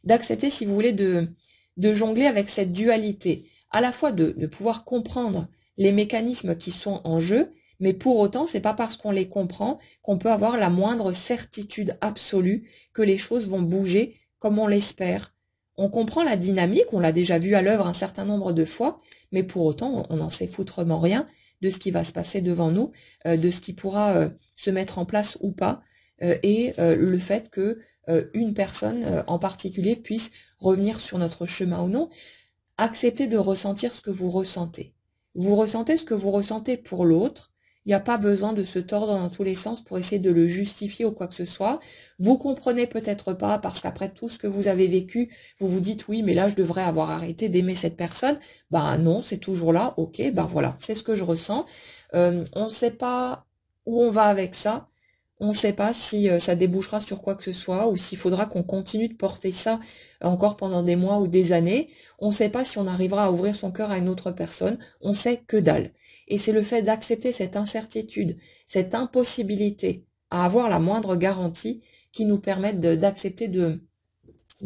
d'accepter, si vous voulez, de jongler avec cette dualité, à la fois de pouvoir comprendre les mécanismes qui sont en jeu, mais pour autant, c'est pas parce qu'on les comprend qu'on peut avoir la moindre certitude absolue que les choses vont bouger comme on l'espère. On comprend la dynamique, on l'a déjà vu à l'œuvre un certain nombre de fois, mais pour autant, on n'en sait foutrement rien de ce qui va se passer devant nous, de ce qui pourra se mettre en place ou pas, et le fait que une personne en particulier puisse revenir sur notre chemin ou non. Acceptez de ressentir ce que vous ressentez. Vous ressentez ce que vous ressentez pour l'autre. Il n'y a pas besoin de se tordre dans tous les sens pour essayer de le justifier ou quoi que ce soit. Vous comprenez peut-être pas parce qu'après tout ce que vous avez vécu, vous vous dites oui, mais là je devrais avoir arrêté d'aimer cette personne. Bah non, c'est toujours là. Ok, bah voilà, c'est ce que je ressens. On ne sait pas où on va avec ça. On ne sait pas si ça débouchera sur quoi que ce soit ou s'il faudra qu'on continue de porter ça encore pendant des mois ou des années. On ne sait pas si on arrivera à ouvrir son cœur à une autre personne. On sait que dalle. Et c'est le fait d'accepter cette incertitude, cette impossibilité à avoir la moindre garantie qui nous permettent d'accepter de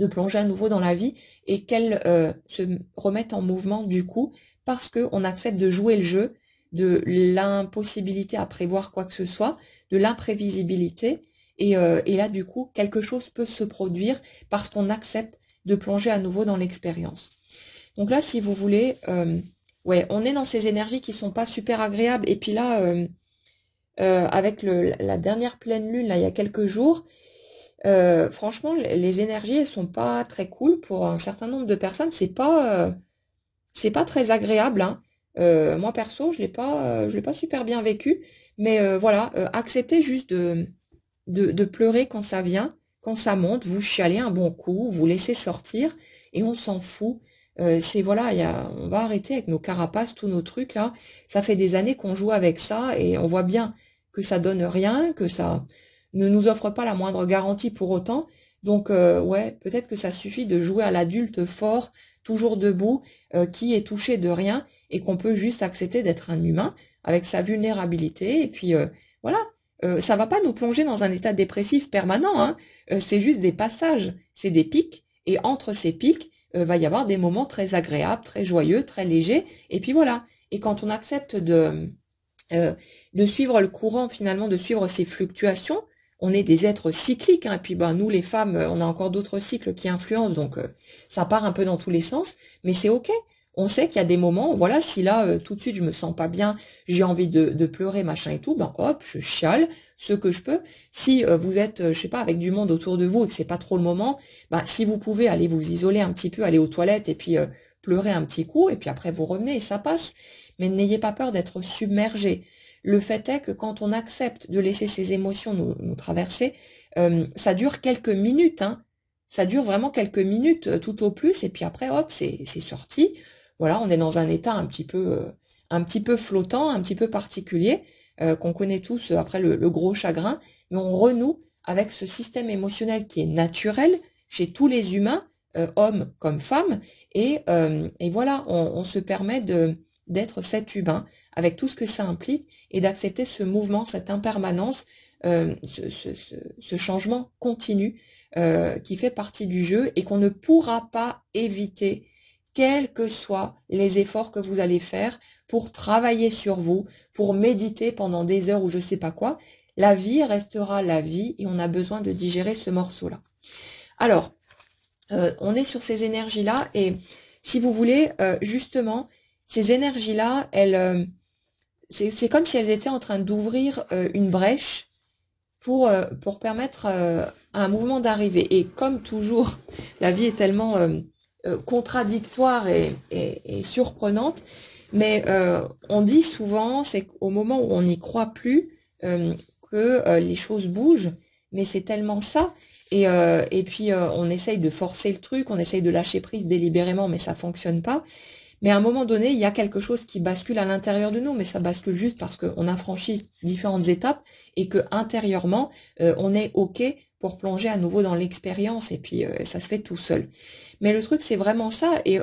plonger à nouveau dans la vie et qu'elle se remette en mouvement du coup parce qu'on accepte de jouer le jeu de l'impossibilité à prévoir quoi que ce soit, de l'imprévisibilité, et là du coup quelque chose peut se produire parce qu'on accepte de plonger à nouveau dans l'expérience. Donc là, si vous voulez, ouais, on est dans ces énergies qui sont pas super agréables, et puis là, avec la dernière pleine lune, là, il y a quelques jours, franchement, les énergies, elles sont pas très cool pour un certain nombre de personnes, c'est pas très agréable, hein. Moi perso, je l'ai pas super bien vécu, mais voilà, acceptez juste de pleurer quand ça vient, quand ça monte, vous chialez un bon coup, vous laissez sortir, et on s'en fout. C'est voilà, on va arrêter avec nos carapaces, tous nos trucs là. Ça fait des années qu'on joue avec ça, et on voit bien que ça donne rien, que ça ne nous offre pas la moindre garantie pour autant. Donc ouais, peut-être que ça suffit de jouer à l'adulte fort, toujours debout, qui est touché de rien et qu'on peut juste accepter d'être un humain avec sa vulnérabilité. Et puis voilà, ça va pas nous plonger dans un état dépressif permanent, hein. C'est juste des passages, c'est des pics, et entre ces pics, va y avoir des moments très agréables, très joyeux, très légers. Et puis voilà. Et quand on accepte de suivre le courant, finalement, de suivre ces fluctuations, on est des êtres cycliques, hein, et puis ben nous les femmes, on a encore d'autres cycles qui influencent, donc ça part un peu dans tous les sens, mais c'est ok. On sait qu'il y a des moments, voilà, si là tout de suite je me sens pas bien, j'ai envie de pleurer, machin et tout, ben hop, je chiale ce que je peux. Si vous êtes, je sais pas, avec du monde autour de vous et que c'est pas trop le moment, ben si vous pouvez aller vous isoler un petit peu, aller aux toilettes et puis pleurer un petit coup, et puis après vous revenez et ça passe. Mais n'ayez pas peur d'être submergé. Le fait est que quand on accepte de laisser ces émotions nous traverser, ça dure quelques minutes, hein. Ça dure vraiment quelques minutes tout au plus, et puis après, hop, c'est sorti. Voilà, on est dans un état un petit peu flottant, un petit peu particulier, qu'on connaît tous après le gros chagrin, mais on renoue avec ce système émotionnel qui est naturel chez tous les humains, hommes comme femmes, et voilà, on se permet d'être cet humain avec tout ce que ça implique et d'accepter ce mouvement, cette impermanence, ce changement continu qui fait partie du jeu et qu'on ne pourra pas éviter, quels que soient les efforts que vous allez faire pour travailler sur vous, pour méditer pendant des heures ou je sais pas quoi. La vie restera la vie et on a besoin de digérer ce morceau-là. Alors, on est sur ces énergies-là et si vous voulez, justement, ces énergies-là, c'est comme si elles étaient en train d'ouvrir une brèche pour permettre à un mouvement d'arriver. Et comme toujours, la vie est tellement contradictoire et surprenante, mais on dit souvent, c'est qu'au moment où on n'y croit plus, que les choses bougent, mais c'est tellement ça. Et puis on essaye de forcer le truc, on essaye de lâcher prise délibérément, mais ça fonctionne pas. Mais à un moment donné, il y a quelque chose qui bascule à l'intérieur de nous, mais ça bascule juste parce qu'on a franchi différentes étapes et que intérieurement, on est ok pour plonger à nouveau dans l'expérience et puis ça se fait tout seul. Mais le truc, c'est vraiment ça. Et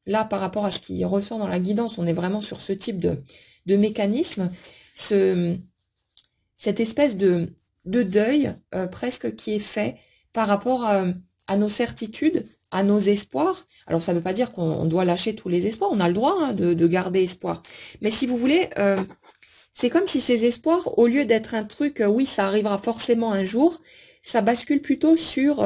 là, par rapport à ce qui ressort dans la guidance, on est vraiment sur ce type de mécanisme, cette espèce de deuil presque qui est fait par rapport à nos certitudes, à nos espoirs. Alors ça ne veut pas dire qu'on doit lâcher tous les espoirs, on a le droit hein, de garder espoir. Mais si vous voulez, c'est comme si ces espoirs, au lieu d'être un truc, oui ça arrivera forcément un jour, ça bascule plutôt sur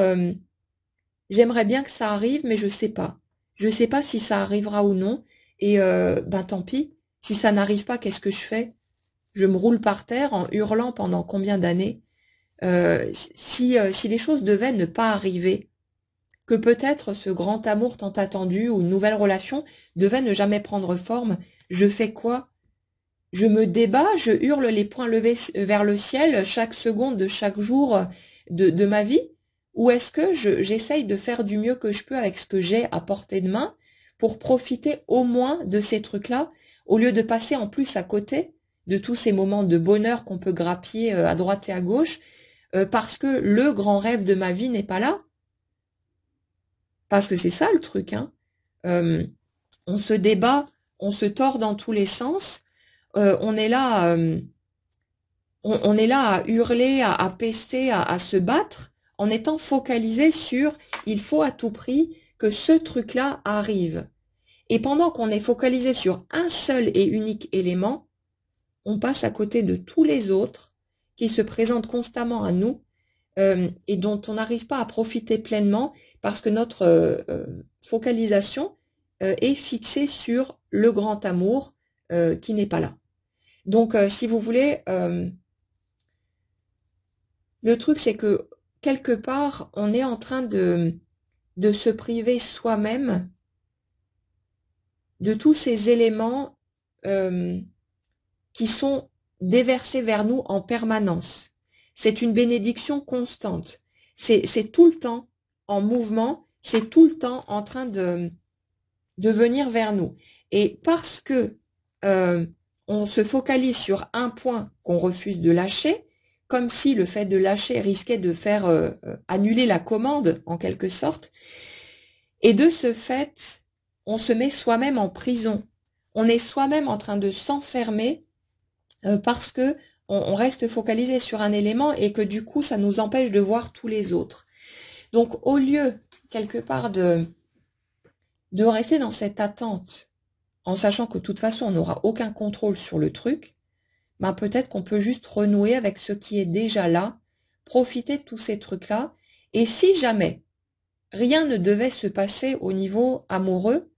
j'aimerais bien que ça arrive, mais je sais pas. Je sais pas si ça arrivera ou non. Et ben tant pis. Si ça n'arrive pas, qu'est-ce que je fais? Je me roule par terre en hurlant pendant combien d'années? Si les choses devaient ne pas arriver, que peut-être ce grand amour tant attendu ou une nouvelle relation devait ne jamais prendre forme, je fais quoi? Je me débat, je hurle les poings levés vers le ciel chaque seconde de chaque jour de ma vie? Ou est-ce que j'essaye de faire du mieux que je peux avec ce que j'ai à portée de main pour profiter au moins de ces trucs-là, au lieu de passer en plus à côté de tous ces moments de bonheur qu'on peut grappiller à droite et à gauche, parce que le grand rêve de ma vie n'est pas là? Parce que c'est ça le truc, hein. On se débat, on se tord dans tous les sens, on est là, on est là à hurler, à pester, à se battre, en étant focalisé sur il faut à tout prix que ce truc-là arrive. Et pendant qu'on est focalisé sur un seul et unique élément, on passe à côté de tous les autres qui se présentent constamment à nous et dont on n'arrive pas à profiter pleinement parce que notre focalisation est fixée sur le grand amour qui n'est pas là. Donc, si vous voulez, le truc, c'est que quelque part, on est en train de se priver soi-même de tous ces éléments qui sont déversés vers nous en permanence. C'est une bénédiction constante. C'est tout le temps en mouvement, c'est tout le temps en train de venir vers nous. Et parce que on se focalise sur un point qu'on refuse de lâcher, comme si le fait de lâcher risquait de faire annuler la commande, en quelque sorte. Et de ce fait, on se met soi-même en prison. On est soi-même en train de s'enfermer parce que on reste focalisé sur un élément et que du coup, ça nous empêche de voir tous les autres. Donc, au lieu, quelque part, de rester dans cette attente, en sachant que de toute façon, on n'aura aucun contrôle sur le truc, ben peut-être qu'on peut juste renouer avec ce qui est déjà là, profiter de tous ces trucs-là, et si jamais rien ne devait se passer au niveau amoureux,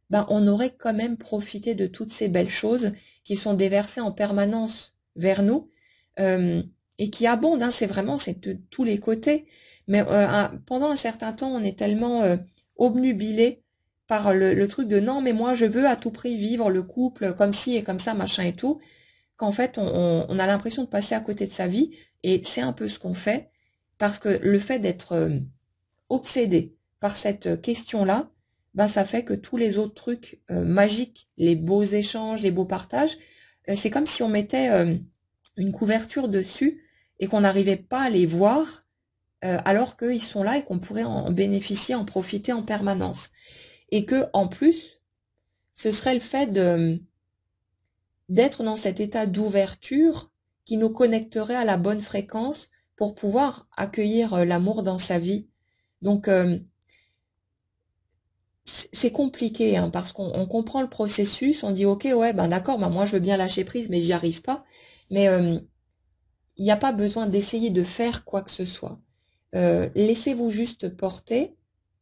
ben on aurait quand même profité de toutes ces belles choses qui sont déversées en permanence vers nous et qui abondent, hein, c'est de tous les côtés. Mais pendant un certain temps, on est tellement obnubilé par le truc de non, mais moi je veux à tout prix vivre le couple comme ci et comme ça, machin et tout, qu'en fait on a l'impression de passer à côté de sa vie, et c'est un peu ce qu'on fait, parce que le fait d'être obsédé par cette question-là, ben ça fait que tous les autres trucs magiques, les beaux échanges, les beaux partages, c'est comme si on mettait une couverture dessus et qu'on n'arrivait pas à les voir alors qu'ils sont là et qu'on pourrait en bénéficier, en profiter en permanence. Et que en plus, ce serait le fait d'être dans cet état d'ouverture qui nous connecterait à la bonne fréquence pour pouvoir accueillir l'amour dans sa vie. Donc, c'est compliqué, hein, parce qu'on comprend le processus, on dit ok, ouais, ben d'accord, ben moi je veux bien lâcher prise, mais j'y arrive pas. Mais il n'y a pas besoin d'essayer de faire quoi que ce soit. Laissez-vous juste porter,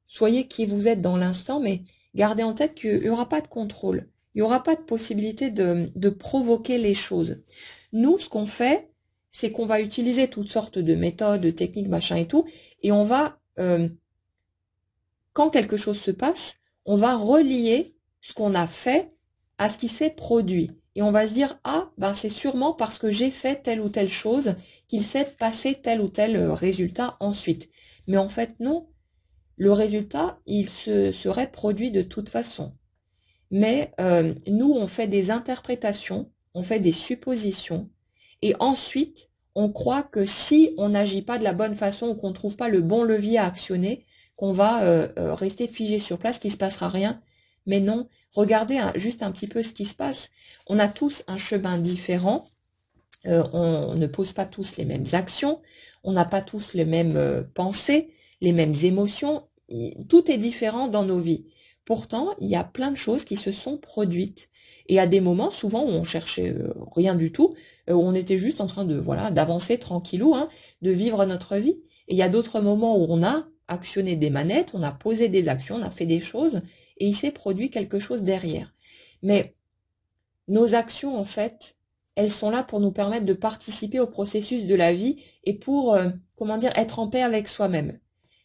soyez qui vous êtes dans l'instant, mais gardez en tête qu'il n'y aura pas de contrôle, il n'y aura pas de possibilité de provoquer les choses. Nous, ce qu'on fait, c'est qu'on va utiliser toutes sortes de méthodes, de techniques, machin et tout, et on va quand quelque chose se passe, on va relier ce qu'on a fait à ce qui s'est produit. Et on va se dire, ah, ben c'est sûrement parce que j'ai fait telle ou telle chose qu'il s'est passé tel ou tel résultat ensuite. Mais en fait, non. Le résultat, il se serait produit de toute façon. Mais nous, on fait des interprétations, on fait des suppositions, et ensuite, on croit que si on n'agit pas de la bonne façon ou qu'on ne trouve pas le bon levier à actionner, qu'on va rester figé sur place, qu'il ne se passera rien. Mais non, regardez juste un petit peu ce qui se passe. On a tous un chemin différent. On ne pose pas tous les mêmes actions, on n'a pas tous les mêmes pensées, les mêmes émotions, tout est différent dans nos vies. Pourtant, il y a plein de choses qui se sont produites. Et à des moments, souvent, où on cherchait rien du tout, où on était juste en train de, voilà, d'avancer tranquillou, hein, de vivre notre vie. Et il y a d'autres moments où on a actionné des manettes, on a posé des actions, on a fait des choses, et il s'est produit quelque chose derrière. Mais nos actions, en fait, elles sont là pour nous permettre de participer au processus de la vie et pour, comment dire, être en paix avec soi-même.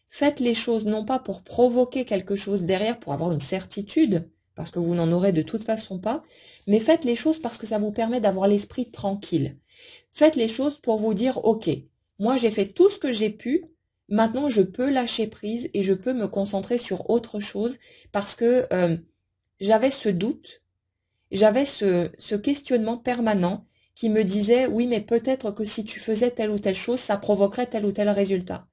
Faites les choses non pas pour provoquer quelque chose derrière, pour avoir une certitude, parce que vous n'en aurez de toute façon pas, mais faites les choses parce que ça vous permet d'avoir l'esprit tranquille. Faites les choses pour vous dire, ok, moi j'ai fait tout ce que j'ai pu, maintenant je peux lâcher prise et je peux me concentrer sur autre chose parce que j'avais ce doute. J'avais ce questionnement permanent qui me disait, oui, mais peut-être que si tu faisais telle ou telle chose, ça provoquerait tel ou tel résultat.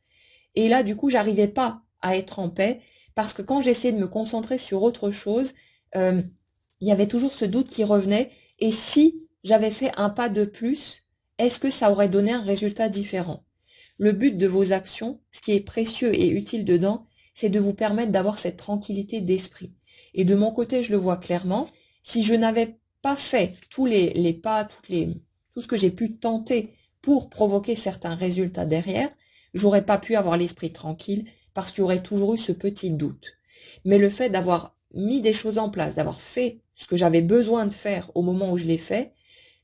Et là, du coup, j'arrivais pas à être en paix parce que quand j'essayais de me concentrer sur autre chose, euh, il y avait toujours ce doute qui revenait. Et si j'avais fait un pas de plus, est-ce que ça aurait donné un résultat différent? Le but de vos actions, ce qui est précieux et utile dedans, c'est de vous permettre d'avoir cette tranquillité d'esprit. Et de mon côté, je le vois clairement, si je n'avais pas fait tous les pas, tout ce que j'ai pu tenter pour provoquer certains résultats derrière, j'aurais pas pu avoir l'esprit tranquille parce qu'il y aurait toujours eu ce petit doute. Mais le fait d'avoir mis des choses en place, d'avoir fait ce que j'avais besoin de faire au moment où je l'ai fait,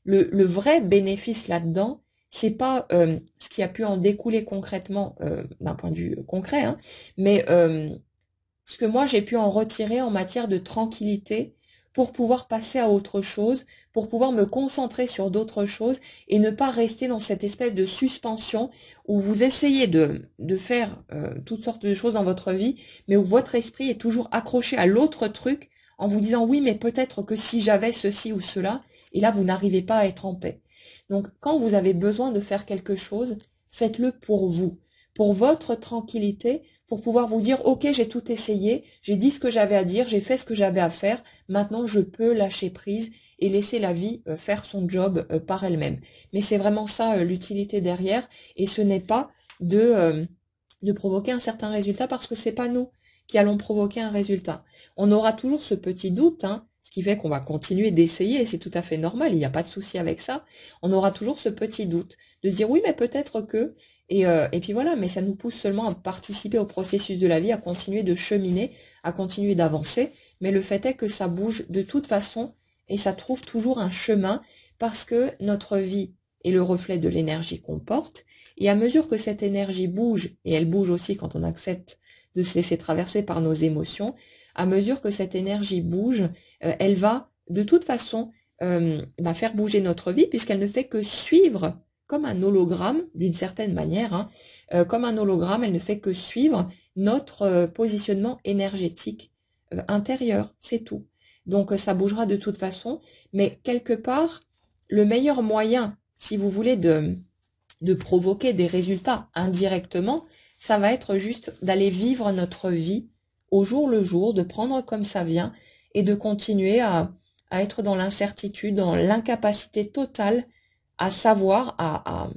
le vrai bénéfice là-dedans, c'est pas ce qui a pu en découler concrètement d'un point de vue concret, hein, mais ce que moi j'ai pu en retirer en matière de tranquillité pour pouvoir passer à autre chose, pour pouvoir me concentrer sur d'autres choses et ne pas rester dans cette espèce de suspension où vous essayez de faire toutes sortes de choses dans votre vie, mais où votre esprit est toujours accroché à l'autre truc en vous disant oui, mais peut-être que si j'avais ceci ou cela, et là vous n'arrivez pas à être en paix. Donc quand vous avez besoin de faire quelque chose, faites-le pour vous, pour votre tranquillité, pour pouvoir vous dire, ok, j'ai tout essayé, j'ai dit ce que j'avais à dire, j'ai fait ce que j'avais à faire, maintenant je peux lâcher prise et laisser la vie faire son job par elle-même. Mais c'est vraiment ça l'utilité derrière, et ce n'est pas de provoquer un certain résultat parce que c'est pas nous qui allons provoquer un résultat. On aura toujours ce petit doute, hein, ce qui fait qu'on va continuer d'essayer, et c'est tout à fait normal, il n'y a pas de souci avec ça. On aura toujours ce petit doute de se dire oui, mais peut-être que, et puis voilà, mais ça nous pousse seulement à participer au processus de la vie, à continuer de cheminer, à continuer d'avancer, mais le fait est que ça bouge de toute façon, et ça trouve toujours un chemin, parce que notre vie est le reflet de l'énergie qu'on porte, et à mesure que cette énergie bouge, et elle bouge aussi quand on accepte de se laisser traverser par nos émotions, à mesure que cette énergie bouge, elle va de toute façon faire bouger notre vie, puisqu'elle ne fait que suivre comme un hologramme, d'une certaine manière, hein, comme un hologramme, elle ne fait que suivre notre positionnement énergétique intérieur, c'est tout. Donc ça bougera de toute façon, mais quelque part, le meilleur moyen, si vous voulez, de provoquer des résultats indirectement, ça va être juste d'aller vivre notre vie au jour le jour, de prendre comme ça vient et de continuer à être dans l'incertitude, dans l'incapacité totale à savoir, à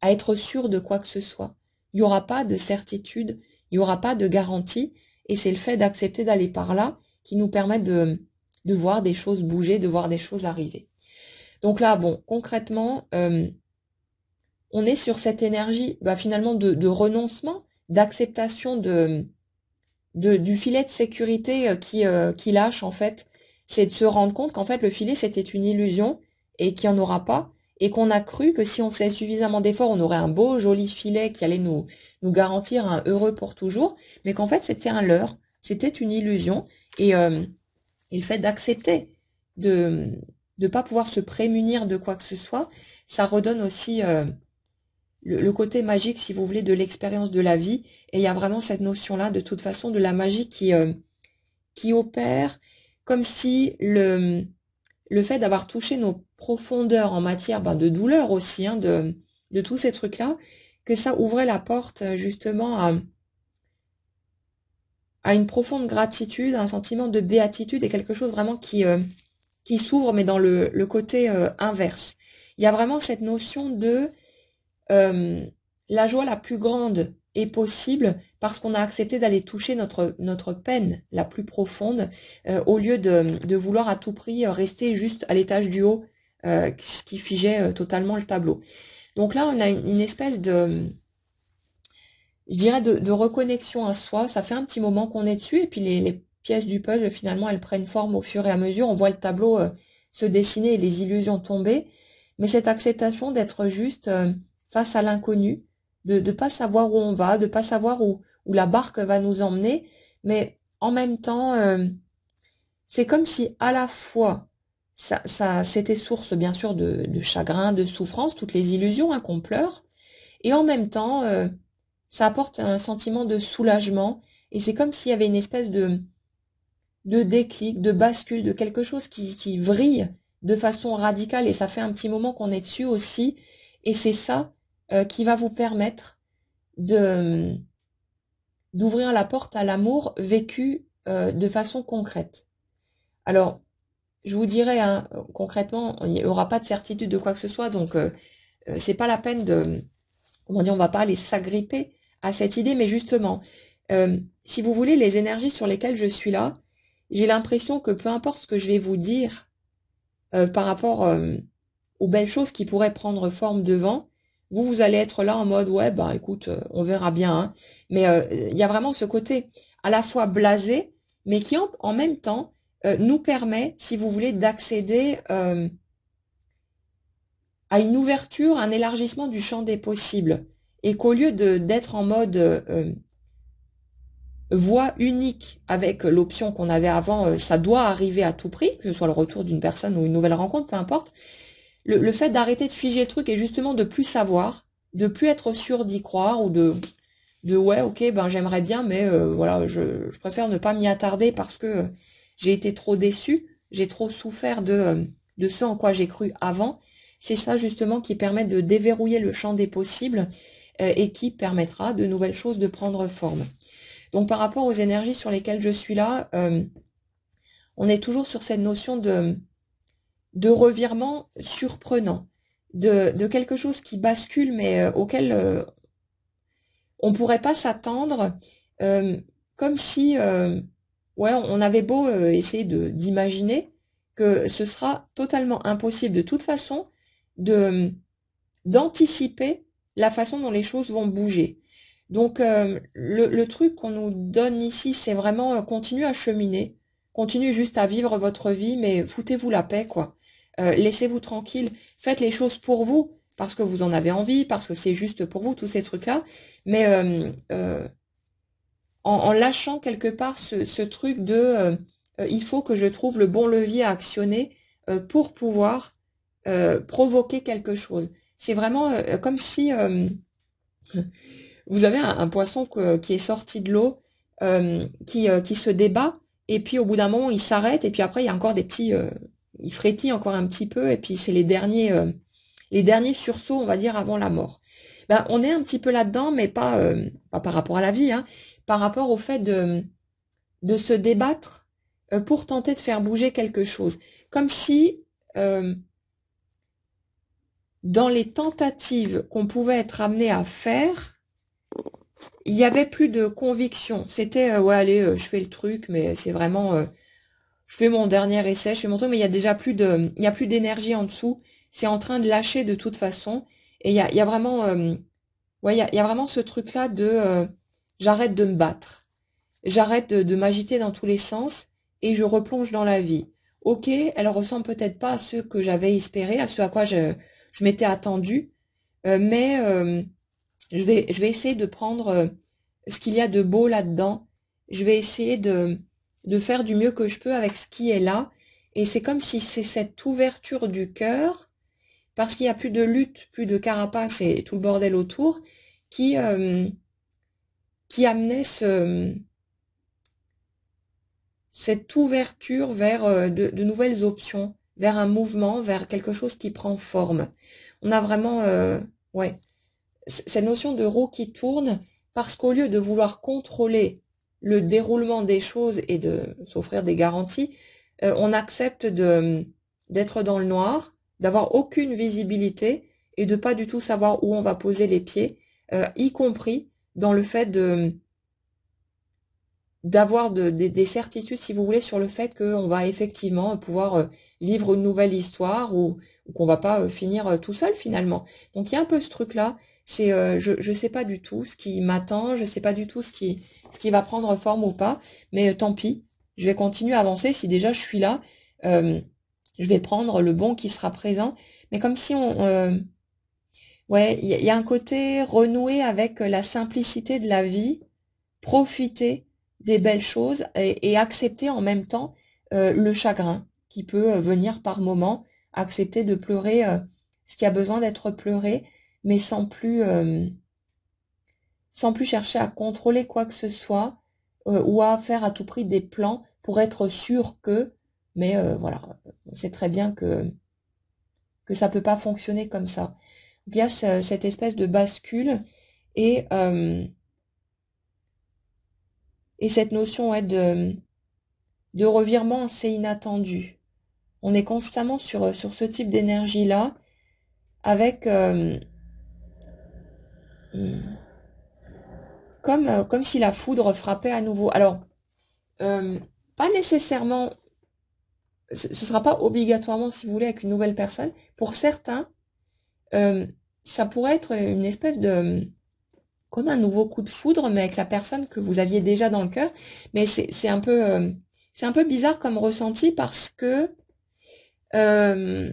être sûr de quoi que ce soit. Il n'y aura pas de certitude, il n'y aura pas de garantie, et c'est le fait d'accepter d'aller par là qui nous permet de voir des choses bouger, de voir des choses arriver. Donc là, bon, concrètement, on est sur cette énergie finalement de renoncement, d'acceptation du filet de sécurité qui lâche en fait. C'est de se rendre compte qu'en fait le filet c'était une illusion et qu'il n'y en aura pas, et qu'on a cru que si on faisait suffisamment d'efforts on aurait un beau joli filet qui allait nous garantir un heureux pour toujours, mais qu'en fait c'était un leurre, c'était une illusion, et le fait d'accepter de ne pas pouvoir se prémunir de quoi que ce soit, ça redonne aussi le côté magique, si vous voulez, de l'expérience de la vie. Et il y a vraiment cette notion-là, de toute façon, de la magie qui opère comme si le fait d'avoir touché nos profondeurs en matière de douleur aussi, hein, de tous ces trucs-là, que ça ouvrait la porte justement à une profonde gratitude, un sentiment de béatitude et quelque chose vraiment qui s'ouvre, mais dans le côté inverse. Il y a vraiment cette notion de euh, la joie la plus grande est possible parce qu'on a accepté d'aller toucher notre peine la plus profonde au lieu de vouloir à tout prix rester juste à l'étage du haut, ce qui figeait totalement le tableau. Donc là, on a une espèce je dirais, de reconnexion à soi. Ça fait un petit moment qu'on est dessus et puis les pièces du puzzle, finalement, elles prennent forme au fur et à mesure. On voit le tableau se dessiner et les illusions tomber. Mais cette acceptation d'être juste face à l'inconnu, de ne pas savoir où on va, de pas savoir où la barque va nous emmener, mais en même temps, c'est comme si à la fois, c'était source bien sûr de chagrin, de souffrance, toutes les illusions hein, qu'on pleure, et en même temps, ça apporte un sentiment de soulagement, et c'est comme s'il y avait une espèce de déclic, de bascule, de quelque chose qui vrille de façon radicale, et ça fait un petit moment qu'on est dessus aussi, et c'est ça qui va vous permettre de d'ouvrir la porte à l'amour vécu de façon concrète. Alors, je vous dirais hein, concrètement, il n'y aura pas de certitude de quoi que ce soit, donc c'est pas la peine comment dire, on va pas aller s'agripper à cette idée, mais justement, si vous voulez, les énergies sur lesquelles je suis là, j'ai l'impression que peu importe ce que je vais vous dire par rapport aux belles choses qui pourraient prendre forme devant, vous allez être là en mode ouais, bah écoute, on verra bien. Hein. Mais il y a vraiment ce côté à la fois blasé, mais qui en même temps nous permet, si vous voulez, d'accéder à une ouverture, un élargissement du champ des possibles. Et qu'au lieu d'être en mode voie unique avec l'option qu'on avait avant, ça doit arriver à tout prix, que ce soit le retour d'une personne ou une nouvelle rencontre, peu importe, le fait d'arrêter de figer le truc et justement de plus savoir, de plus être sûr d'y croire ou de ouais, ok, ben j'aimerais bien, mais voilà, je préfère ne pas m'y attarder parce que j'ai été trop déçue, j'ai trop souffert de ce en quoi j'ai cru avant. C'est ça justement qui permet de déverrouiller le champ des possibles et qui permettra de nouvelles choses de prendre forme. Donc par rapport aux énergies sur lesquelles je suis là, on est toujours sur cette notion de revirement surprenant, de quelque chose qui bascule mais auquel on pourrait pas s'attendre, euh, comme si ouais, on avait beau essayer d'imaginer que ce sera totalement impossible de toute façon de d'anticiper la façon dont les choses vont bouger. Donc le truc qu'on nous donne ici, c'est vraiment continuer à cheminer, continuez juste à vivre votre vie, mais foutez-vous la paix, quoi. Laissez-vous tranquille, faites les choses pour vous, parce que vous en avez envie, parce que c'est juste pour vous, tous ces trucs-là, mais en lâchant quelque part ce truc de il faut que je trouve le bon levier à actionner pour pouvoir provoquer quelque chose. C'est vraiment comme si vous avez un poisson qui est sorti de l'eau, qui se débat, et puis au bout d'un moment il s'arrête, et puis après il y a encore des petits, il frétille encore un petit peu, et puis c'est les derniers sursauts, on va dire, avant la mort. Ben, on est un petit peu là-dedans, mais pas par rapport à la vie, hein, par rapport au fait de se débattre pour tenter de faire bouger quelque chose. Comme si dans les tentatives qu'on pouvait être amené à faire, il y avait plus de conviction. C'était ouais allez, je fais le truc, mais c'est vraiment je fais mon dernier essai, je fais mon truc, mais il y a déjà il y a plus d'énergie en dessous. C'est en train de lâcher de toute façon. Et il y a vraiment ouais, il y a vraiment ce truc-là de j'arrête de me battre. J'arrête de m'agiter dans tous les sens et je replonge dans la vie. Ok, elle ressemble peut-être pas à ce que j'avais espéré, à ce à quoi je m'étais attendue, mais je vais essayer de prendre ce qu'il y a de beau là-dedans. Je vais essayer de faire du mieux que je peux avec ce qui est là. Et c'est comme si c'est cette ouverture du cœur, parce qu'il n'y a plus de lutte, plus de carapace et tout le bordel autour, qui, euh, qui amenait cette ouverture vers de nouvelles options, vers un mouvement, vers quelque chose qui prend forme. On a vraiment, ouais, cette notion de roue qui tourne, parce qu'au lieu de vouloir contrôler le déroulement des choses et de s'offrir des garanties, on accepte d'être dans le noir, d'avoir aucune visibilité et de pas du tout savoir où on va poser les pieds, y compris dans le fait d'avoir des certitudes, si vous voulez, sur le fait qu'on va effectivement pouvoir vivre une nouvelle histoire ou qu'on va pas finir tout seul finalement. Donc il y a un peu ce truc-là, c'est je sais pas du tout ce qui m'attend, je sais pas du tout ce qui va prendre forme ou pas, mais tant pis, je vais continuer à avancer. Si déjà je suis là, euh, je vais prendre le bon qui sera présent, mais comme si ouais, il y a un côté renouer avec la simplicité de la vie, profiter des belles choses et accepter en même temps le chagrin qui peut venir par moment, accepter de pleurer ce qui a besoin d'être pleuré, mais sans plus chercher à contrôler quoi que ce soit ou à faire à tout prix des plans pour être sûr que, mais voilà, on sait très bien que ça peut pas fonctionner comme ça. Il y a cette espèce de bascule et et cette notion ouais, de revirement assez inattendu. On est constamment sur ce type d'énergie-là, avec comme si la foudre frappait à nouveau. Alors, euh, pas nécessairement, ce sera pas obligatoirement, si vous voulez, avec une nouvelle personne. Pour certains, euh, ça pourrait être une espèce de comme un nouveau coup de foudre, mais avec la personne que vous aviez déjà dans le cœur. Mais c'est un peu bizarre comme ressenti parce que euh,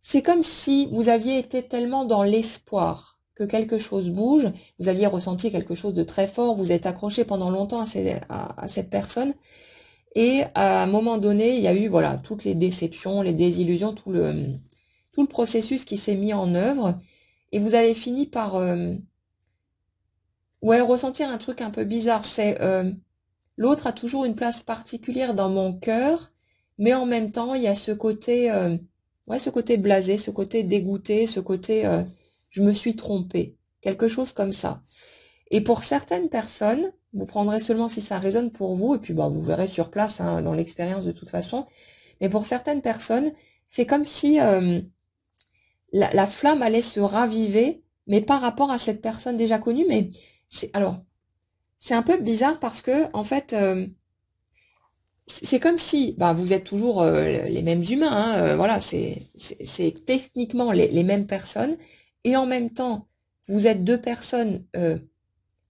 c'est comme si vous aviez été tellement dans l'espoir que quelque chose bouge, vous aviez ressenti quelque chose de très fort, vous êtes accroché pendant longtemps à cette personne, et à un moment donné, il y a eu voilà toutes les déceptions, les désillusions, tout le processus qui s'est mis en œuvre, et vous avez fini par ouais ressentir un truc un peu bizarre. C'est l'autre a toujours une place particulière dans mon cœur, mais en même temps, il y a ce côté, ouais, ce côté blasé, ce côté dégoûté, ce côté, je me suis trompée, quelque chose comme ça. Et pour certaines personnes, vous prendrez seulement si ça résonne pour vous, et puis bah, vous verrez sur place, hein, dans l'expérience de toute façon. Mais pour certaines personnes, c'est comme si la flamme allait se raviver, mais par rapport à cette personne déjà connue. Mais alors, c'est un peu bizarre parce que en fait. C'est comme si, bah, vous êtes toujours les mêmes humains, hein, voilà, c'est techniquement les mêmes personnes, et en même temps, vous êtes deux personnes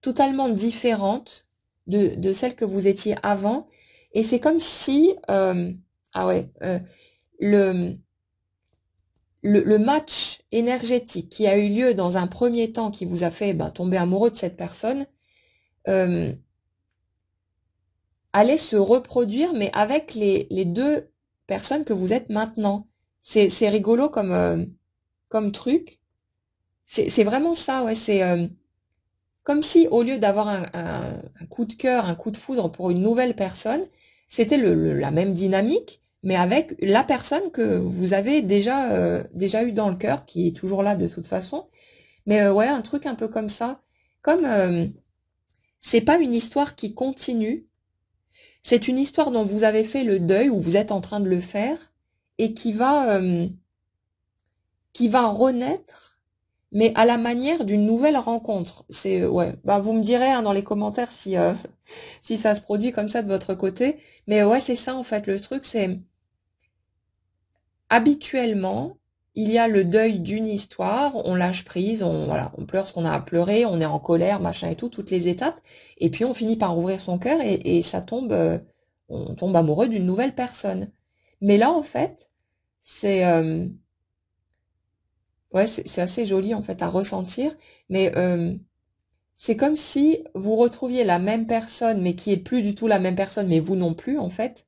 totalement différentes de celles que vous étiez avant, et c'est comme si, ah ouais, le, le match énergétique qui a eu lieu dans un premier temps, qui vous a fait ben, tomber amoureux de cette personne, euh, allait se reproduire, mais avec les deux personnes que vous êtes maintenant. C'est rigolo comme truc. C'est vraiment ça, ouais. C'est comme si au lieu d'avoir un coup de cœur, un coup de foudre pour une nouvelle personne, c'était la même dynamique, mais avec la personne que vous avez déjà eu dans le cœur, qui est toujours là de toute façon. Mais ouais, un truc un peu comme ça. Comme c'est pas une histoire qui continue, c'est une histoire dont vous avez fait le deuil ou vous êtes en train de le faire et qui va renaître, mais à la manière d'une nouvelle rencontre. C'est ouais, bah vous me direz hein, dans les commentaires si si ça se produit comme ça de votre côté. Mais ouais, c'est ça en fait le truc, c'est habituellement il y a le deuil d'une histoire, on lâche prise, on voilà, on pleure ce qu'on a à pleurer, on est en colère, machin et tout, toutes les étapes, et puis on finit par ouvrir son cœur et ça tombe, on tombe amoureux d'une nouvelle personne. Mais là en fait, c'est ouais, c'est assez joli en fait à ressentir, mais c'est comme si vous retrouviez la même personne, mais qui est plus du tout la même personne, mais vous non plus en fait,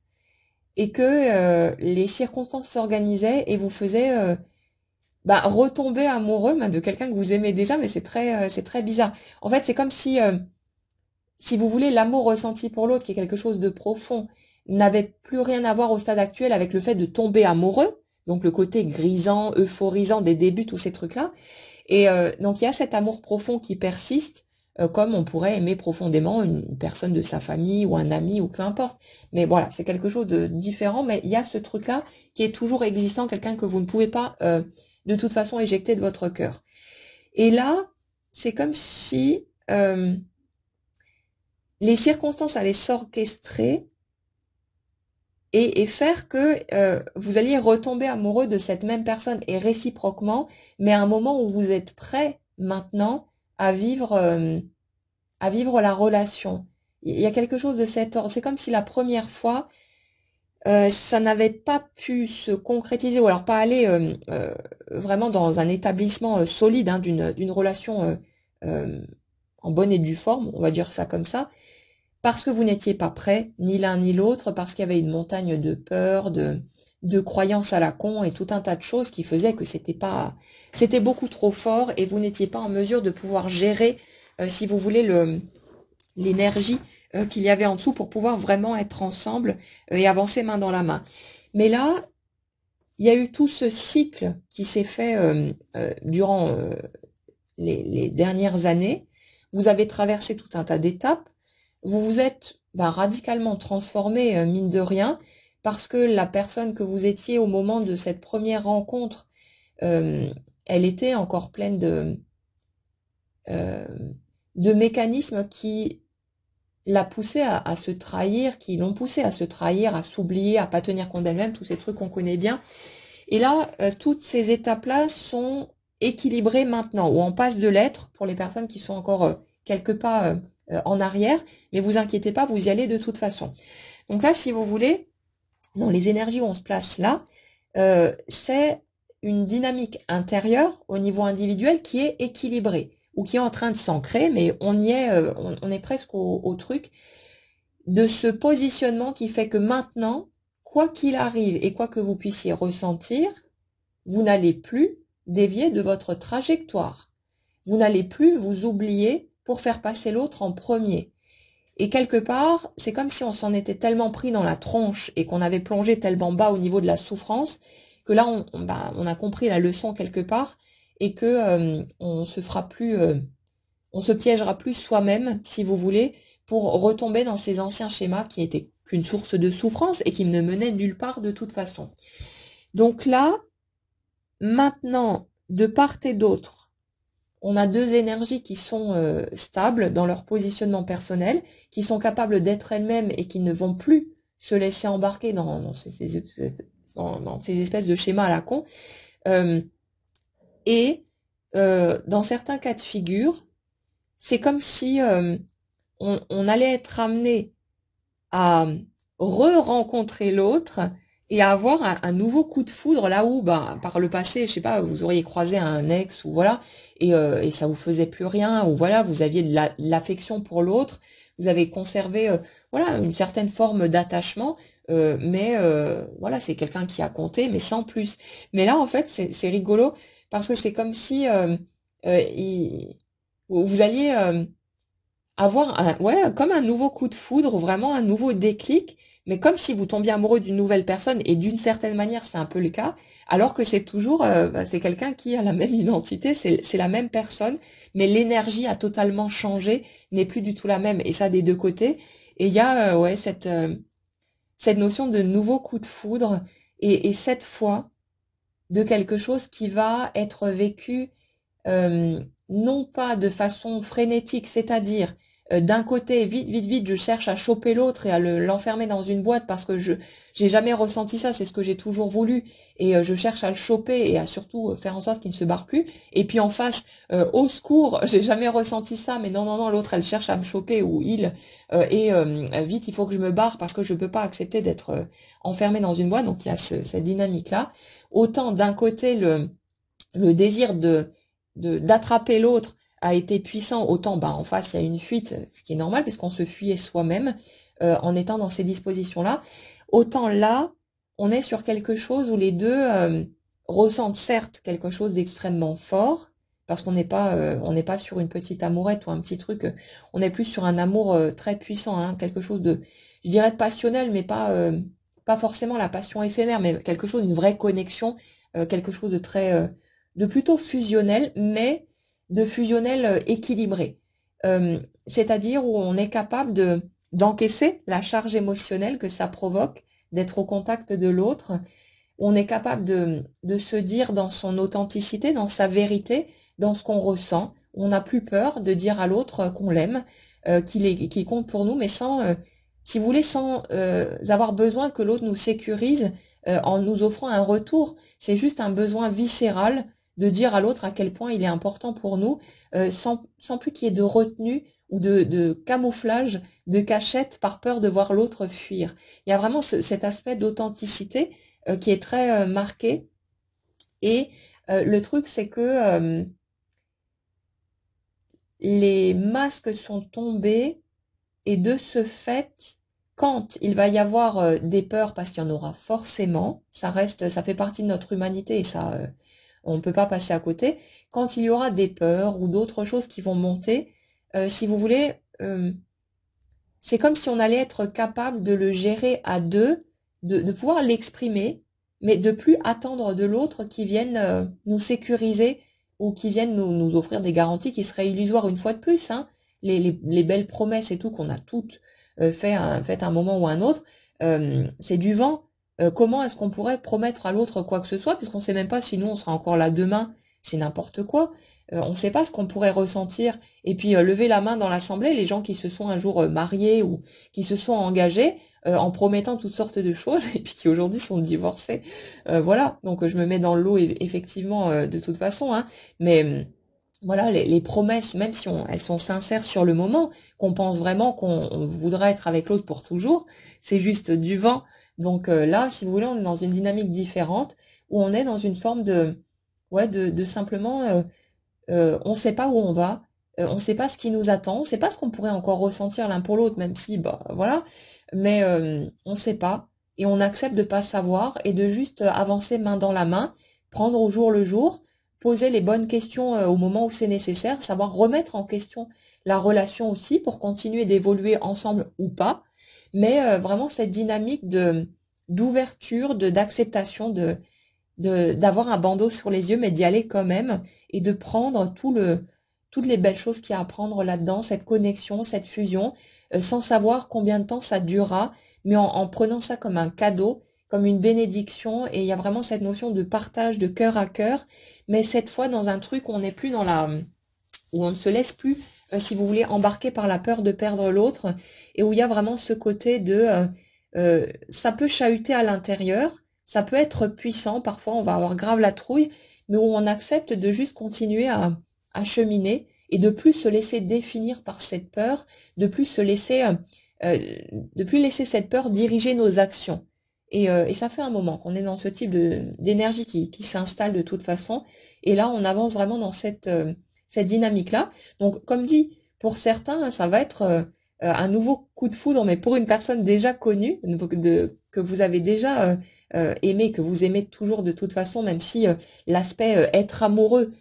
et que les circonstances s'organisaient et vous faisaient bah, retomber amoureux bah, de quelqu'un que vous aimez déjà, mais c'est très bizarre. En fait, c'est comme si vous voulez, l'amour ressenti pour l'autre, qui est quelque chose de profond, n'avait plus rien à voir au stade actuel avec le fait de tomber amoureux, donc le côté grisant, euphorisant des débuts, tous ces trucs-là. Et donc il y a cet amour profond qui persiste, comme on pourrait aimer profondément une personne de sa famille ou un ami ou peu importe. Mais voilà, c'est quelque chose de différent, mais il y a ce truc-là qui est toujours existant, quelqu'un que vous ne pouvez pas de toute façon éjecter de votre cœur. Et là, c'est comme si les circonstances allaient s'orchestrer et faire que vous alliez retomber amoureux de cette même personne et réciproquement, mais à un moment où vous êtes prêt maintenant à vivre la relation. Il y a quelque chose de cet ordre. C'est comme si la première fois, ça n'avait pas pu se concrétiser, ou alors pas aller vraiment dans un établissement solide hein, d'une relation en bonne et due forme, on va dire ça comme ça, parce que vous n'étiez pas prêts, ni l'un ni l'autre, parce qu'il y avait une montagne de peur, de croyances à la con et tout un tas de choses qui faisaient que c'était beaucoup trop fort et vous n'étiez pas en mesure de pouvoir gérer, si vous voulez, l'énergie qu'il y avait en dessous pour pouvoir vraiment être ensemble et avancer main dans la main. Mais là, il y a eu tout ce cycle qui s'est fait durant les dernières années. Vous avez traversé tout un tas d'étapes. Vous vous êtes radicalement transformé, mine de rien, parce que la personne que vous étiez au moment de cette première rencontre, elle était encore pleine de mécanismes qui l'a poussée à se trahir, qui l'ont poussée à se trahir, à s'oublier, à pas tenir compte d'elle-même, tous ces trucs qu'on connaît bien. Et là, toutes ces étapes-là sont équilibrées maintenant, ou en passe de l'être, pour les personnes qui sont encore quelques pas en arrière, mais vous inquiétez pas, vous y allez de toute façon. Donc là, si vous voulez, dans les énergies où on se place là, c'est une dynamique intérieure au niveau individuel qui est équilibrée, ou qui est en train de s'ancrer, mais on y est, on est presque au truc de ce positionnement qui fait que maintenant, quoi qu'il arrive et quoi que vous puissiez ressentir, vous n'allez plus dévier de votre trajectoire. Vous n'allez plus vous oublier pour faire passer l'autre en premier. Et quelque part, c'est comme si on s'en était tellement pris dans la tronche et qu'on avait plongé tellement bas au niveau de la souffrance que là, on a compris la leçon quelque part et que on se fera plus, on se piégera plus soi-même, si vous voulez, pour retomber dans ces anciens schémas qui étaient qu'une source de souffrance et qui ne menaient nulle part de toute façon. Donc là, maintenant, de part et d'autre, on a deux énergies qui sont stables dans leur positionnement personnel, qui sont capables d'être elles-mêmes et qui ne vont plus se laisser embarquer dans ces espèces de schémas à la con. Dans certains cas de figure, c'est comme si on allait être amené à re-rencontrer l'autre et à avoir un nouveau coup de foudre là où, par le passé, je sais pas, vous auriez croisé un ex ou voilà, et ça vous faisait plus rien, ou voilà, vous aviez de l'affection pour l'autre, vous avez conservé, voilà, une certaine forme d'attachement, mais voilà, c'est quelqu'un qui a compté, mais sans plus. Mais là, en fait, c'est rigolo parce que c'est comme si vous alliez avoir comme un nouveau coup de foudre, vraiment un nouveau déclic, mais comme si vous tombiez amoureux d'une nouvelle personne, et d'une certaine manière c'est un peu le cas, alors que c'est toujours c'est quelqu'un qui a la même identité, c'est la même personne, mais l'énergie a totalement changé, n'est plus du tout la même, et ça des deux côtés. Et il y a cette notion de nouveau coup de foudre, et cette fois de quelque chose qui va être vécu non pas de façon frénétique, c'est-à-dire d'un côté, vite, vite, vite, je cherche à choper l'autre et à l'enfermer dans une boîte parce que j'ai jamais ressenti ça, c'est ce que j'ai toujours voulu, et je cherche à le choper et à surtout faire en sorte qu'il ne se barre plus. Et puis en face, au secours, j'ai jamais ressenti ça, mais non, non, non, l'autre elle cherche à me choper ou il, vite, il faut que je me barre parce que je peux pas accepter d'être enfermé dans une boîte. Donc il y a cette dynamique-là. Autant d'un côté le désir d'attraper l'autre a été puissant, autant en face il y a une fuite, ce qui est normal puisqu'on se fuyait soi-même en étant dans ces dispositions-là. Autant là, on est sur quelque chose où les deux ressentent certes quelque chose d'extrêmement fort, parce qu'on n'est pas sur une petite amourette ou un petit truc, on est plus sur un amour très puissant, hein, quelque chose de, je dirais de passionnel, mais pas forcément la passion éphémère, mais quelque chose, une vraie connexion, quelque chose de plutôt fusionnel, mais de fusionnel équilibré. c'est-à-dire où on est capable d'encaisser la charge émotionnelle que ça provoque, d'être au contact de l'autre. On est capable de se dire dans son authenticité, dans sa vérité, dans ce qu'on ressent. On n'a plus peur de dire à l'autre qu'on l'aime, qu'il compte pour nous, mais sans, si vous voulez, sans avoir besoin que l'autre nous sécurise en nous offrant un retour. C'est juste un besoin viscéral de dire à l'autre à quel point il est important pour nous, sans plus qu'il y ait de retenue ou de camouflage, de cachette par peur de voir l'autre fuir. Il y a vraiment cet aspect d'authenticité qui est très marqué. Et le truc, c'est que les masques sont tombés et de ce fait, quand il va y avoir des peurs, parce qu'il y en aura forcément, ça reste, ça fait partie de notre humanité et ça, on ne peut pas passer à côté. Quand il y aura des peurs ou d'autres choses qui vont monter, si vous voulez, c'est comme si on allait être capable de le gérer à deux, de pouvoir l'exprimer, mais de plus attendre de l'autre qui vienne nous sécuriser ou qui vienne nous offrir des garanties qui seraient illusoires une fois de plus, hein. Les belles promesses et tout qu'on a toutes fait un moment ou un autre, c'est du vent. Comment est-ce qu'on pourrait promettre à l'autre quoi que ce soit, puisqu'on ne sait même pas si nous on sera encore là demain, c'est n'importe quoi. On ne sait pas ce qu'on pourrait ressentir. Et puis lever la main dans l'assemblée, les gens qui se sont un jour mariés ou qui se sont engagés en promettant toutes sortes de choses et puis qui aujourd'hui sont divorcés. Voilà, donc je me mets dans le lot effectivement de toute façon, hein. Mais voilà, les promesses, même si elles sont sincères sur le moment, qu'on pense vraiment qu'on voudra être avec l'autre pour toujours, c'est juste du vent. Donc là, si vous voulez, on est dans une dynamique différente où on est dans une forme de simplement, on ne sait pas où on va, on ne sait pas ce qui nous attend, on ne sait pas ce qu'on pourrait encore ressentir l'un pour l'autre, même si, bah voilà, mais on ne sait pas et on accepte de pas savoir et de juste avancer main dans la main, prendre au jour le jour, poser les bonnes questions au moment où c'est nécessaire, savoir remettre en question la relation aussi pour continuer d'évoluer ensemble ou pas, mais vraiment cette dynamique d'ouverture, d'acceptation, d'avoir un bandeau sur les yeux, mais d'y aller quand même et de prendre toutes les belles choses qu'il y a à prendre là-dedans, cette connexion, cette fusion, sans savoir combien de temps ça durera, mais en prenant ça comme un cadeau, comme une bénédiction, et il y a vraiment cette notion de partage de cœur à cœur, mais cette fois dans un truc où on n'est plus où on ne se laisse plus, si vous voulez, embarquer par la peur de perdre l'autre, et où il y a vraiment ce côté ça peut chahuter à l'intérieur, ça peut être puissant, parfois on va avoir grave la trouille, mais où on accepte de juste continuer à cheminer et de plus se laisser définir par cette peur, de plus se laisser, de plus laisser cette peur diriger nos actions. Et ça fait un moment qu'on est dans ce type d'énergie qui s'installe de toute façon. Et là, on avance vraiment dans cette dynamique-là. Donc, comme dit, pour certains, hein, ça va être un nouveau coup de foudre, mais pour une personne déjà connue, que vous avez déjà aimé, que vous aimez toujours de toute façon, même si l'aspect être amoureux,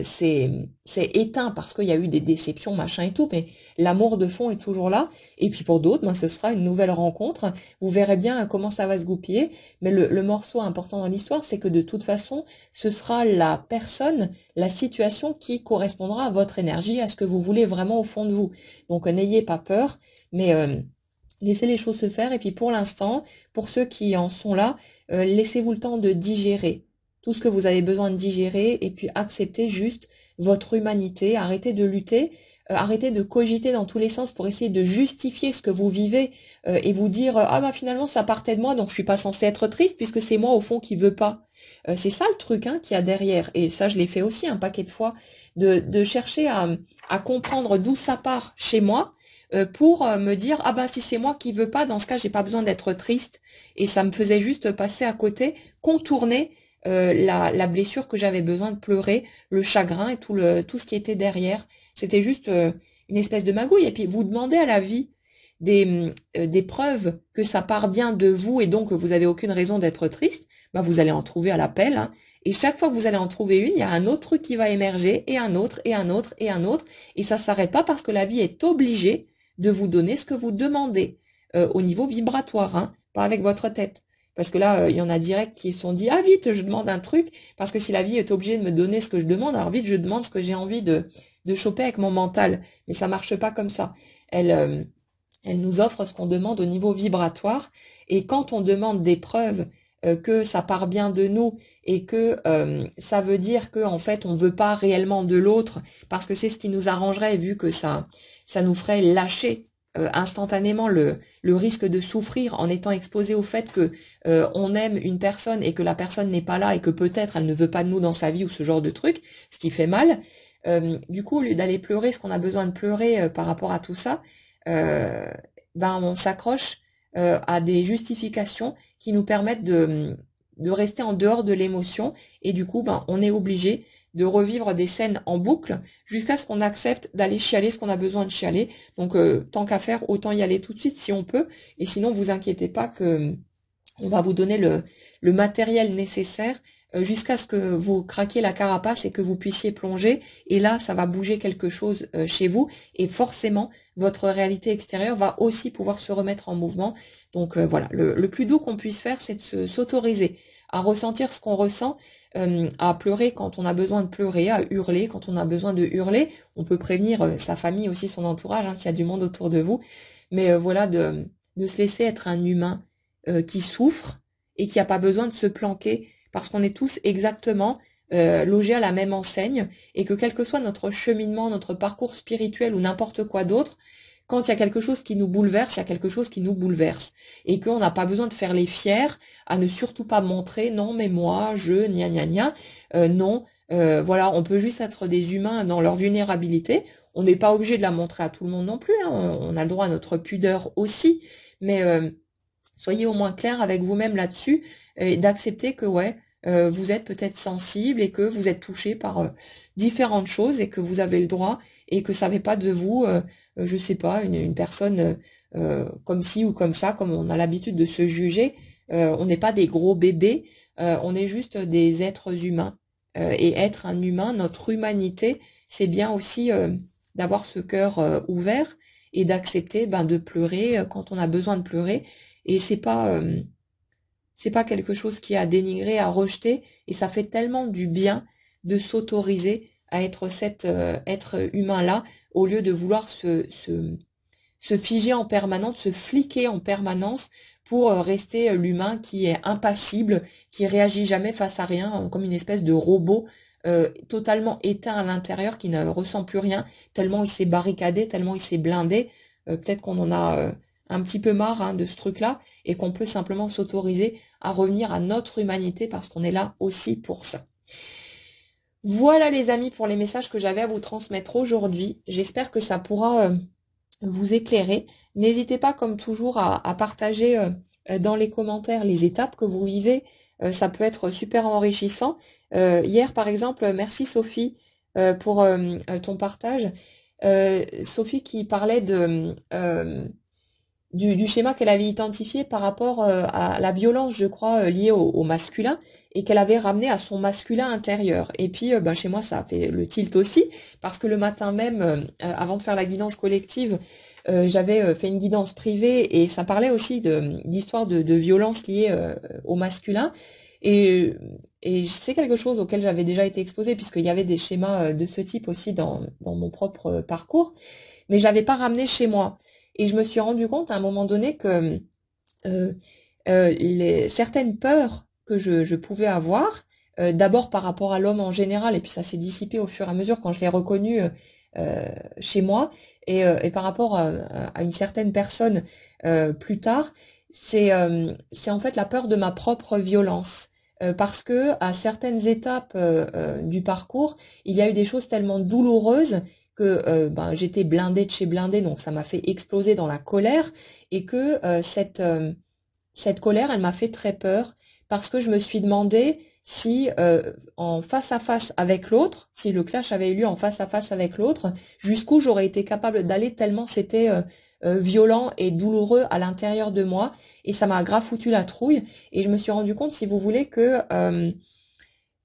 c'est éteint parce qu'il y a eu des déceptions, machin et tout, mais l'amour de fond est toujours là. Et puis pour d'autres, ben, ce sera une nouvelle rencontre. Vous verrez bien comment ça va se goupiller. Mais le morceau important dans l'histoire, c'est que de toute façon, ce sera la personne, la situation qui correspondra à votre énergie, à ce que vous voulez vraiment au fond de vous. Donc n'ayez pas peur, mais laissez les choses se faire. Et puis pour l'instant, pour ceux qui en sont là, laissez-vous le temps de digérer tout ce que vous avez besoin de digérer et puis acceptez juste votre humanité, arrêtez de lutter, arrêtez de cogiter dans tous les sens pour essayer de justifier ce que vous vivez et vous dire ah bah finalement ça partait de moi donc je suis pas censée être triste puisque c'est moi au fond qui veux pas. C'est ça le truc hein, qu'il y a derrière et ça je l'ai fait aussi un paquet de fois de chercher à comprendre d'où ça part chez moi pour me dire ah bah si c'est moi qui veux pas dans ce cas j'ai pas besoin d'être triste et ça me faisait juste passer à côté, contourner la blessure que j'avais besoin de pleurer, le chagrin et tout ce qui était derrière. C'était juste une espèce de magouille. Et puis vous demandez à la vie des preuves que ça part bien de vous et donc que vous avez aucune raison d'être triste, bah vous allez en trouver à l'appel. Hein. Et chaque fois que vous allez en trouver une, il y a un autre truc qui va émerger, et un autre, et un autre, et un autre. Et ça s'arrête pas parce que la vie est obligée de vous donner ce que vous demandez au niveau vibratoire, hein, pas avec votre tête. Parce que là, il y en a direct qui se sont dit, ah vite, je demande un truc, parce que si la vie est obligée de me donner ce que je demande, alors vite, je demande ce que j'ai envie de choper avec mon mental. Mais ça marche pas comme ça. Elle nous offre ce qu'on demande au niveau vibratoire. Et quand on demande des preuves que ça part bien de nous et que ça veut dire que en fait on veut pas réellement de l'autre parce que c'est ce qui nous arrangerait vu que ça nous ferait lâcher instantanément le risque de souffrir en étant exposé au fait que on aime une personne et que la personne n'est pas là et que peut-être elle ne veut pas de nous dans sa vie ou ce genre de truc, ce qui fait mal. Du coup, au lieu d'aller pleurer ce qu'on a besoin de pleurer par rapport à tout ça, euh, ben on s'accroche à des justifications qui nous permettent de rester en dehors de l'émotion et du coup ben on est obligé de revivre des scènes en boucle jusqu'à ce qu'on accepte d'aller chialer ce qu'on a besoin de chialer. Donc tant qu'à faire, autant y aller tout de suite si on peut. Et sinon, vous inquiétez pas que on va vous donner le matériel nécessaire jusqu'à ce que vous craquiez la carapace et que vous puissiez plonger. Et là, ça va bouger quelque chose chez vous. Et forcément, votre réalité extérieure va aussi pouvoir se remettre en mouvement. Donc voilà, le plus doux qu'on puisse faire, c'est de s'autoriser à ressentir ce qu'on ressent, à pleurer quand on a besoin de pleurer, à hurler quand on a besoin de hurler. On peut prévenir sa famille, aussi son entourage, hein, s'il y a du monde autour de vous. Mais voilà, de se laisser être un humain qui souffre et qui n'a pas besoin de se planquer parce qu'on est tous exactement logés à la même enseigne et que quel que soit notre cheminement, notre parcours spirituel ou n'importe quoi d'autre, quand il y a quelque chose qui nous bouleverse, il y a quelque chose qui nous bouleverse. Et qu'on n'a pas besoin de faire les fiers, à ne surtout pas montrer, non mais moi, je, gna gna gna, non, voilà, on peut juste être des humains dans leur vulnérabilité. On n'est pas obligé de la montrer à tout le monde non plus, hein. On a le droit à notre pudeur aussi, mais soyez au moins clair avec vous-même là-dessus et d'accepter que ouais, vous êtes peut-être sensible et que vous êtes touché par différentes choses et que vous avez le droit et que ça ne fait pas de vous, je sais pas, une personne comme ci ou comme ça, comme on a l'habitude de se juger. On n'est pas des gros bébés, on est juste des êtres humains. Et être un humain, notre humanité, c'est bien aussi d'avoir ce cœur ouvert et d'accepter ben, de pleurer quand on a besoin de pleurer. Et c'est pas quelque chose qui est à dénigrer, à rejeter, et ça fait tellement du bien de s'autoriser à être cet être humain-là, au lieu de vouloir se figer en permanence, se fliquer en permanence pour rester l'humain qui est impassible, qui réagit jamais face à rien, comme une espèce de robot totalement éteint à l'intérieur, qui ne ressent plus rien, tellement il s'est barricadé, tellement il s'est blindé. Peut-être qu'on en a un petit peu marre hein, de ce truc-là, et qu'on peut simplement s'autoriser à revenir à notre humanité parce qu'on est là aussi pour ça. Voilà les amis pour les messages que j'avais à vous transmettre aujourd'hui. J'espère que ça pourra vous éclairer. N'hésitez pas comme toujours à partager dans les commentaires les étapes que vous vivez. Ça peut être super enrichissant. Hier par exemple, merci Sophie pour ton partage. Sophie qui parlait du schéma qu'elle avait identifié par rapport à la violence, je crois, liée au masculin, et qu'elle avait ramené à son masculin intérieur. Et puis, ben, chez moi, ça a fait le tilt aussi, parce que le matin même, avant de faire la guidance collective, j'avais fait une guidance privée, et ça parlait aussi d'histoires de violence liées au masculin. Et, et c'est quelque chose auquel j'avais déjà été exposée, puisqu'il y avait des schémas de ce type aussi dans mon propre parcours, mais je l'avais pas ramené chez moi. Et je me suis rendu compte à un moment donné que certaines peurs que je pouvais avoir, d'abord par rapport à l'homme en général, et puis ça s'est dissipé au fur et à mesure quand je l'ai reconnu chez moi, et par rapport à une certaine personne plus tard, c'est en fait la peur de ma propre violence. Parce que à certaines étapes du parcours, il y a eu des choses tellement douloureuses que ben, j'étais blindée de chez blindée, donc ça m'a fait exploser dans la colère, et que cette colère, elle m'a fait très peur, parce que je me suis demandé si en face à face avec l'autre, si le clash avait eu lieu en face à face avec l'autre, jusqu'où j'aurais été capable d'aller tellement c'était violent et douloureux à l'intérieur de moi, et ça m'a grave foutu la trouille, et je me suis rendu compte, si vous voulez, que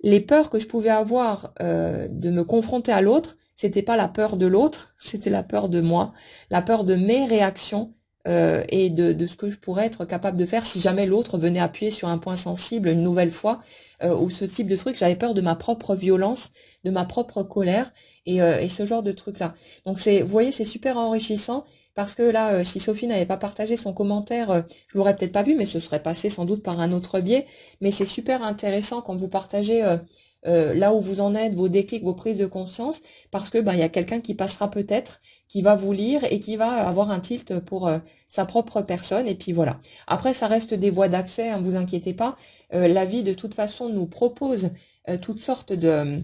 les peurs que je pouvais avoir de me confronter à l'autre, c'était pas la peur de l'autre, c'était la peur de moi, la peur de mes réactions et de ce que je pourrais être capable de faire si jamais l'autre venait appuyer sur un point sensible une nouvelle fois, ou ce type de truc. J'avais peur de ma propre violence, de ma propre colère, et ce genre de truc-là. Donc vous voyez, c'est super enrichissant, parce que là, si Sophie n'avait pas partagé son commentaire, je l'aurais peut-être pas vu, mais ce serait passé sans doute par un autre biais. Mais c'est super intéressant quand vous partagez là où vous en êtes, vos déclics, vos prises de conscience, parce que il y a quelqu'un qui passera peut-être, qui va vous lire et qui va avoir un tilt pour sa propre personne. Et puis voilà. Après, ça reste des voies d'accès, hein, vous inquiétez pas. La vie, de toute façon, nous propose toutes sortes de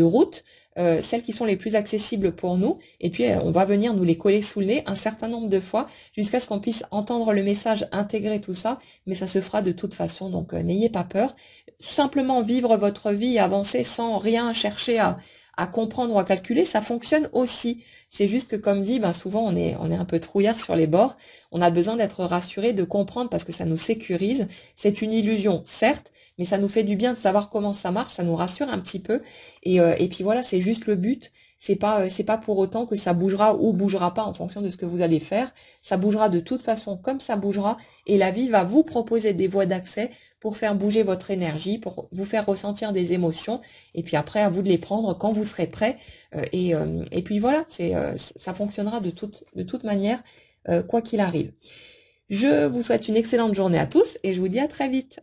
routes, celles qui sont les plus accessibles pour nous, et puis on va venir nous les coller sous le nez un certain nombre de fois, jusqu'à ce qu'on puisse entendre le message, intégrer tout ça, mais ça se fera de toute façon, donc n'ayez pas peur. Simplement vivre votre vie et avancer sans rien chercher à comprendre ou à calculer, ça fonctionne aussi. C'est juste que, comme dit, souvent on est un peu trouillard sur les bords, on a besoin d'être rassuré, de comprendre, parce que ça nous sécurise. C'est une illusion, certes, mais ça nous fait du bien de savoir comment ça marche, ça nous rassure un petit peu, et puis voilà, c'est juste le but. C'est pas pour autant que ça bougera ou bougera pas en fonction de ce que vous allez faire. Ça bougera de toute façon comme ça bougera, et la vie va vous proposer des voies d'accès pour faire bouger votre énergie, pour vous faire ressentir des émotions, et puis après à vous de les prendre quand vous serez prêt. Et puis voilà, ça fonctionnera de toute manière, quoi qu'il arrive. Je vous souhaite une excellente journée à tous, et je vous dis à très vite.